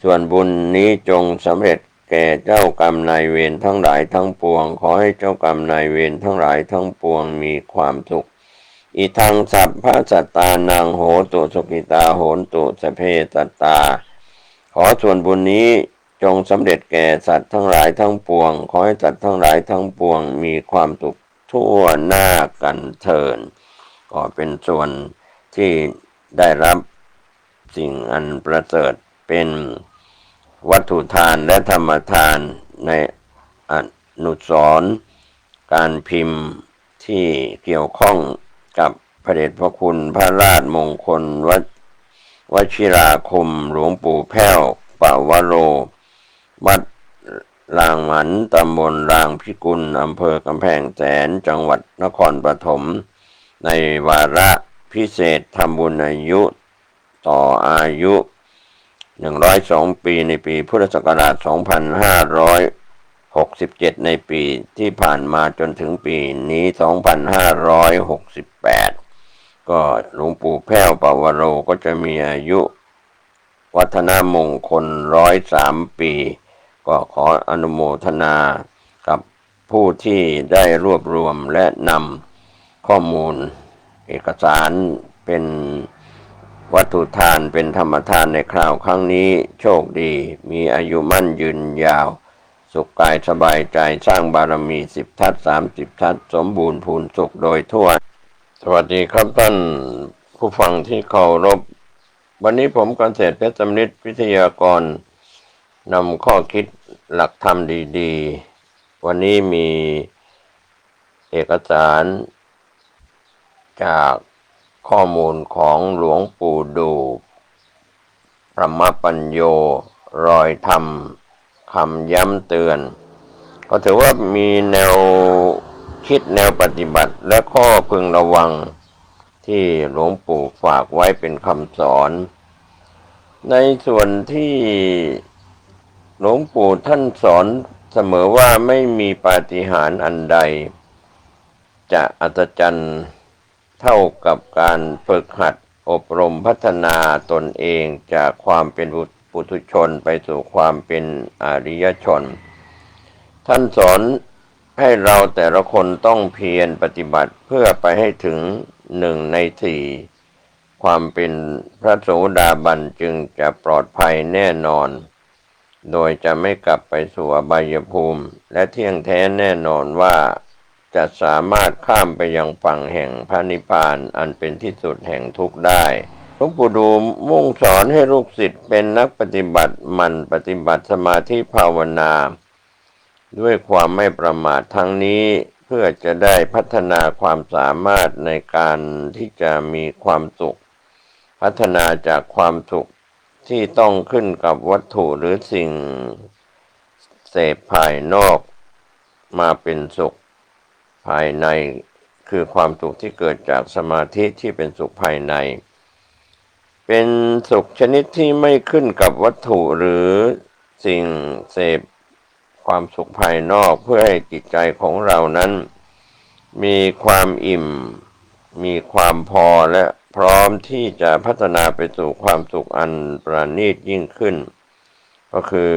ส่วนบุญนี้จงสำเร็จแก่เจ้ากรรมนายเวรทั้งหลายทั้งปวงขอให้เจ้ากรรมนายเวรทั้งหลายทั้งปวงมีความสุขอีทังสัพพะสัตตานังโหตุสุขิตาโหนตุสเพสัตตาขอส่วนบุญนี้จงสำเร็จแก่สัตว์ทั้งหลายทั้งปวงขอให้สัตว์ทั้งหลายทั้งปวงมีความสุขทั่วหน้ากันเถิดก็เป็นส่วนที่ได้รับสิ่งอันประเสริฐเป็นวัตถุทานและธรรมทานในอนุสรณ์การพิมพ์ที่เกี่ยวข้องกับพระเดชพระคุณพระราชมงคลวชิราคมหลวงปู่แพ้วปวโรวัดลางหมันตำบลรางพิกุลอำเภอกำแพงแสนจังหวัดนครปฐมในวาระพิเศษทำบุญอายุต่ออายุ102 ปีในปีพุทธศักราช2567ในปีที่ผ่านมาจนถึงปีนี้2568ก็หลวงปู่แพ้วปวโรก็จะมีอายุวัฒนมงคล103 ปีก็ขออนุโมทนากับผู้ที่ได้รวบรวมและนำข้อมูลเอกสารเป็นวัตถุทานเป็นธรรมทานในคราวครั้งนี้โชคดีมีอายุมั่นยืนยาวสุขกายสบายใจสร้างบารมี10 ทัศ30 ทัศสมบูรณ์พูนสุขโดยทั่วสวัสดีครับท่านผู้ฟังที่เคารพวันนี้ผมเกษตรเพชรสำริดวิทยากรนำข้อคิดหลักธรรมดีๆวันนี้มีเอกสารจากข้อมูลของหลวงปู่ดูพระมปัญโยรอยธรรมคำย้ำเตือนก็ถือว่ามีแนวคิดแนวปฏิบัติและข้อพึงระวังที่หลวงปู่ฝากไว้เป็นคำสอนในส่วนที่หลวงปู่ท่านสอนเสมอว่าไม่มีปาฏิหาริย์อันใดจะอัศจรรย์เท่ากับการฝึกหัดอบรมพัฒนาตนเองจากความเป็นปุถุชนไปสู่ความเป็นอริยชนท่านสอนให้เราแต่ละคนต้องเพียรปฏิบัติเพื่อไปให้ถึง1 ใน 4ความเป็นพระโสดาบันจึงจะปลอดภัยแน่นอนโดยจะไม่กลับไปสู่อบายภูมิและเที่ยงแท้แน่นอนว่าจะสามารถข้ามไปยังฝั่งแห่งพระนิพพานอันเป็นที่สุดแห่งทุกข์ได้หลวงปู่ดูมุ่งสอนให้ลูกศิษย์เป็นนักปฏิบัติมันปฏิบัติสมาธิภาวนาด้วยความไม่ประมาททั้งนี้เพื่อจะได้พัฒนาความสามารถในการที่จะมีความสุขพัฒนาจากความสุขที่ต้องขึ้นกับวัตถุหรือสิ่งเสพภายนอกมาเป็นสุขภายในคือความสุขที่เกิดจากสมาธิที่เป็นสุขภายในเป็นสุขชนิดที่ไม่ขึ้นกับวัตถุหรือสิ่งเสพความสุขภายนอกเพื่อให้จิตใจของเรานั้นมีความอิ่มมีความพอและพร้อมที่จะพัฒนาไปสู่ความสุขอันประณีตยิ่งขึ้นก็คือ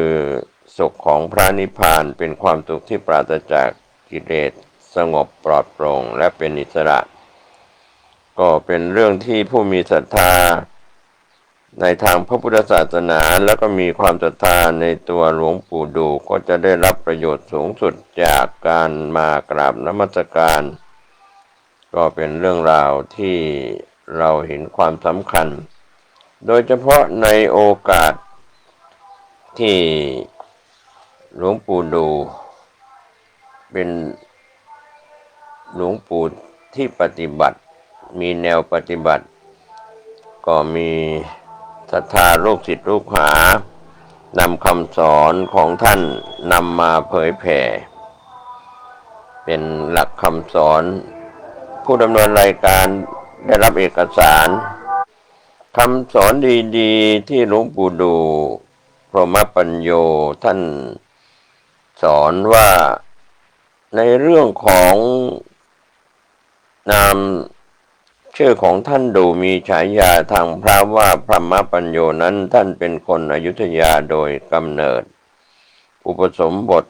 สุขของพระนิพพานเป็นความสุขที่ปราศจากกิเลสสงบปลอดโปร่งและเป็นอิสระก็เป็นเรื่องที่ผู้มีศรัทธาในทางพระพุทธศาสนาแล้วก็มีความศรัทธาในตัวหลวงปู่ดูก็จะได้รับประโยชน์สูงสุดจากการมากราบนมัสการก็เป็นเรื่องราวที่เราเห็นความสำคัญ โดยเฉพาะในโอกาสที่หลวงปู่ดูเป็นหลวงปู่ที่ปฏิบัติมีแนวปฏิบัติก็มีศรัทธาลูกศิษย์ลูกหานำคำสอนของท่านนำมาเผยแผ่เป็นหลักคำสอนผู้ดำเนินรายการได้รับเอกสารคำสอนดีๆที่หลวงปู่ดูพรหมปัญโยท่านสอนว่าในเรื่องของนามชื่อของท่านดูมีฉายาทางพระว่าพรหมปัญโยนั้นท่านเป็นคนอยุธยาโดยกำเนิดอุปสมบท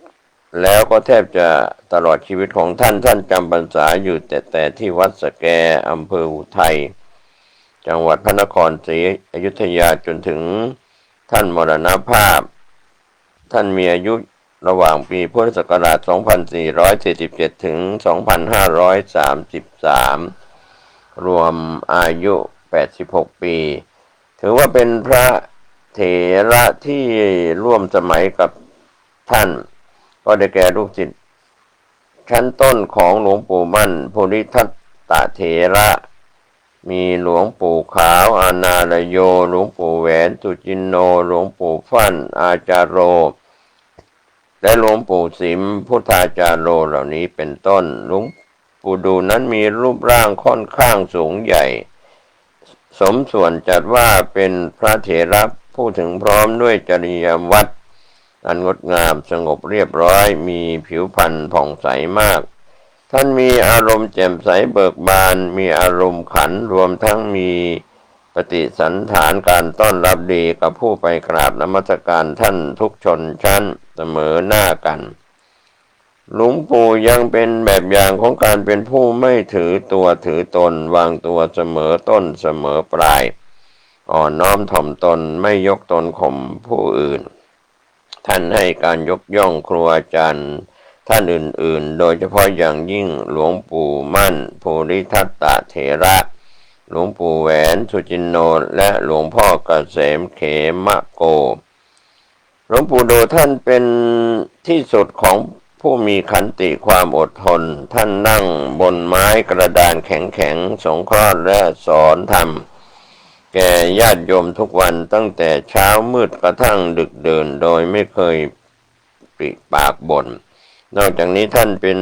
แล้วก็แทบจะตลอดชีวิตของท่านจำพรรษาอยู่แต่ที่วัดสแกอำเภออุทัยจังหวัดพระนครศรีอยุธยาจนถึงท่านมรณภาพท่านมีอายุระหว่างปีพุทธศักราช 2447 ถึง 2533 รวมอายุ 86 ปี ถือว่าเป็นพระเถระที่ร่วมสมัยกับท่านก็ได้แก่ลูกศิษย์ชั้นต้นของหลวงปู่มั่นโพธิทัตตเถระมีหลวงปู่ขาวอานาลโยหลวงปู่แหวนสุจินโนหลวงปู่ฟั่นอาจารโรและหลวงปู่สิมพุทธาจารโรเหล่านี้เป็นต้นหลวงปู่ดูนั้นมีรูปร่างค่อนข้างสูงใหญ่สมส่วนจัดว่าเป็นพระเถระผู้ถึงพร้อมด้วยจริยวัตรอันงดงามสงบเรียบร้อยมีผิวพรรณผ่องใสมากท่านมีอารมณ์แจ่มใสเบิกบานมีอารมณ์ขันรวมทั้งมีปฏิสันถานการต้อนรับดีกับผู้ไปกราบนมัสการท่านทุกชนชั้นเสมอหน้ากันหลวงปู่ยังเป็นแบบอย่างของการเป็นผู้ไม่ถือตัวถือตนวางตัวเสมอต้นเสมอปลายอ่อนน้อมถ่อมตนไม่ยกตนข่มผู้อื่นท่านให้การยกย่องครูอาจารย์ท่านอื่นๆโดยเฉพาะอย่างยิ่งหลวงปู่มั่นโพธิทัตตเถระหลวงปู่แหวนสุจินโนและหลวงพ่อเกษมเขมโกหลวงปู่ดูท่านเป็นที่สุดของผู้มีขันติความอดทนท่านนั่งบนไม้กระดานแข็งๆสงเคราะห์และสอนธรรมแก่ญาติโยมทุกวันตั้งแต่เช้ามืดกระทั่งดึกดื่นโดยไม่เคยปริปากบ่นนอกจากนี้ท่านเป็น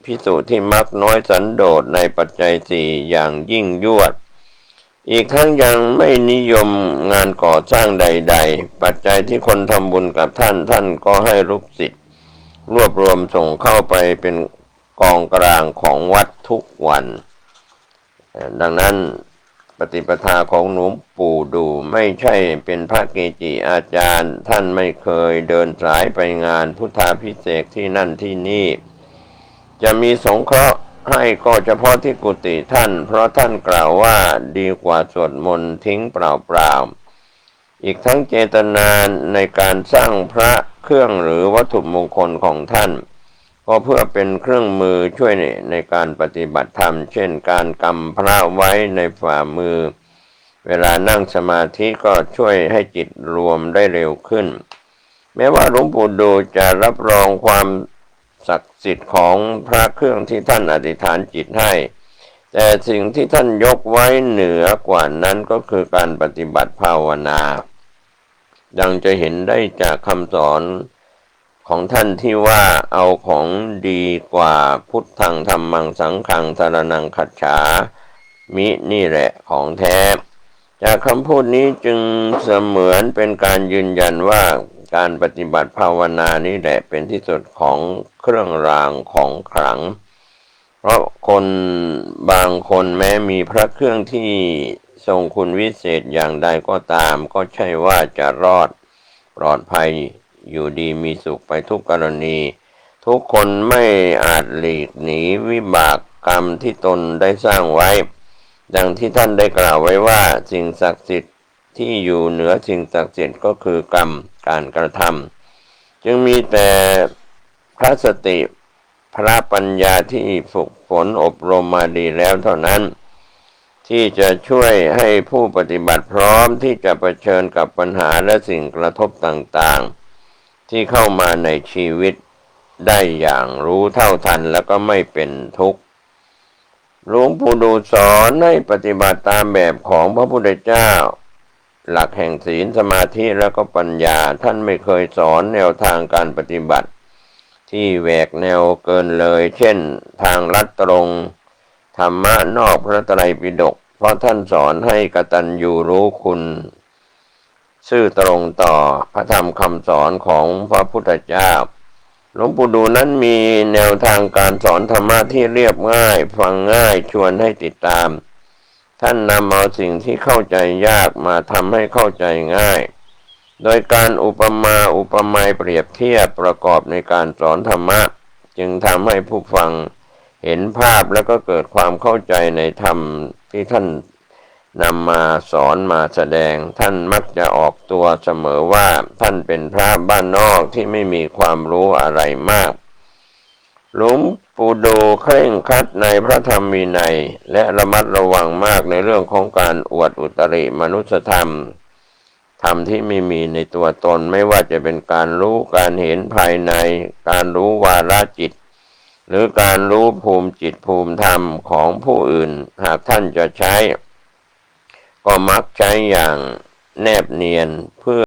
ภิกษุที่มักน้อยสันโดษในปัจจัยสี่อย่างยิ่งยวดอีกทั้งยังไม่นิยมงานก่อสร้างใดๆปัจจัยที่คนทำบุญกับท่านก็ให้ลูกศิษย์รวบรวมส่งเข้าไปเป็นกองกลางของวัดทุกวันดังนั้นปฏิปทาของหลวงปู่ดูไม่ใช่เป็นพระเกจิอาจารย์ท่านไม่เคยเดินสายไปงานพุทธาภิเษกที่นั่นที่นี่จะมีสงเคราะห์ให้ก็เฉพาะที่กุฏิท่านเพราะท่านกล่าวว่าดีกว่าสวดมนต์ทิ้งเปล่าๆอีกทั้งเจตนาในการสร้างพระเครื่องหรือวัตถุมงคลของท่านก็เพื่อเป็นเครื่องมือช่วยในการปฏิบัติธรรมเช่นการกำพระไว้ในฝ่ามือเวลานั่งสมาธิก็ช่วยให้จิตรวมได้เร็วขึ้นแม้ว่าหลวงปู่ดูจะรับรองความศักดิ์สิทธิ์ของพระเครื่องที่ท่านอธิษฐานจิตให้แต่สิ่งที่ท่านยกไว้เหนือกว่านั้นก็คือการปฏิบัติภาวนาดังจะเห็นได้จากคำสอนของท่านที่ว่าเอาของดีกว่าพุทธังธัมมังสังฆังสรณังคัจฉามินี่แหละของแท้จากคำพูดนี้จึงเสมือนเป็นการยืนยันว่าการปฏิบัติภาวนานี่แหละเป็นที่สุดของเครื่องรางของขลังเพราะคนบางคนแม้มีพระเครื่องที่ทรงคุณวิเศษอย่างใดก็ตามก็ใช่ว่าจะรอดปลอดภัยอยู่ดีมีสุขไปทุกกรณีทุกคนไม่อาจหลีกหนีวิบากกรรมที่ตนได้สร้างไว้ดังที่ท่านได้กล่าวไว้ว่าสิ่งศักดิ์สิทธิ์ที่อยู่เหนือสิ่งศักดิ์สิทธิ์ก็คือกรรมการกระทำจึงมีแต่พระสติพระปัญญาที่ฝึกฝนอบรมมาดีแล้วเท่านั้น ที่จะช่วยให้ผู้ปฏิบัติพร้อมที่จะเผชิญกับปัญหาและสิ่งกระทบต่างๆที่เข้ามาในชีวิตได้อย่างรู้เท่าทันแล้วก็ไม่เป็นทุกข์หลวงปู่ดูสอนให้ปฏิบัติตามแบบของพระพุทธเจ้าหลักแห่งศีลสมาธิแล้วก็ปัญญาท่านไม่เคยสอนแนวทางการปฏิบัติที่แหวกแนวเกินเลยเช่นทางลัดตรงธรรมะนอกพระไตรปิฎกเพราะท่านสอนให้กตัญญูรู้คุณซื่อตรงต่อพระธรรมคำสอนของพระพุทธเจ้าหลวงปู่ดูนั้นมีแนวทางการสอนธรรมะที่เรียบง่ายฟังง่ายชวนให้ติดตามท่านนำเอาสิ่งที่เข้าใจยากมาทำให้เข้าใจง่ายโดยการอุปมาอุปไมยเปรียบเทียบประกอบในการสอนธรรมะจึงทำให้ผู้ฟังเห็นภาพแล้วก็เกิดความเข้าใจในธรรมที่ท่านนำมาสอนมาแสดงท่านมักจะออกตัวเสมอว่าท่านเป็นพระบ้านนอกที่ไม่มีความรู้อะไรมากหลวงปู่ดูเคร่งครัดในพระธรรมวินัยและระมัดระวังมากในเรื่องของการอวดอุตริมนุสธรรมธรรมที่ไม่มีในตัวตนไม่ว่าจะเป็นการรู้การเห็นภายในการรู้วาระจิตหรือการรู้ภูมิจิตภูมิธรรมของผู้อื่นหากท่านจะใช้ก็มักใช้อย่างแนบเนียนเพื่อ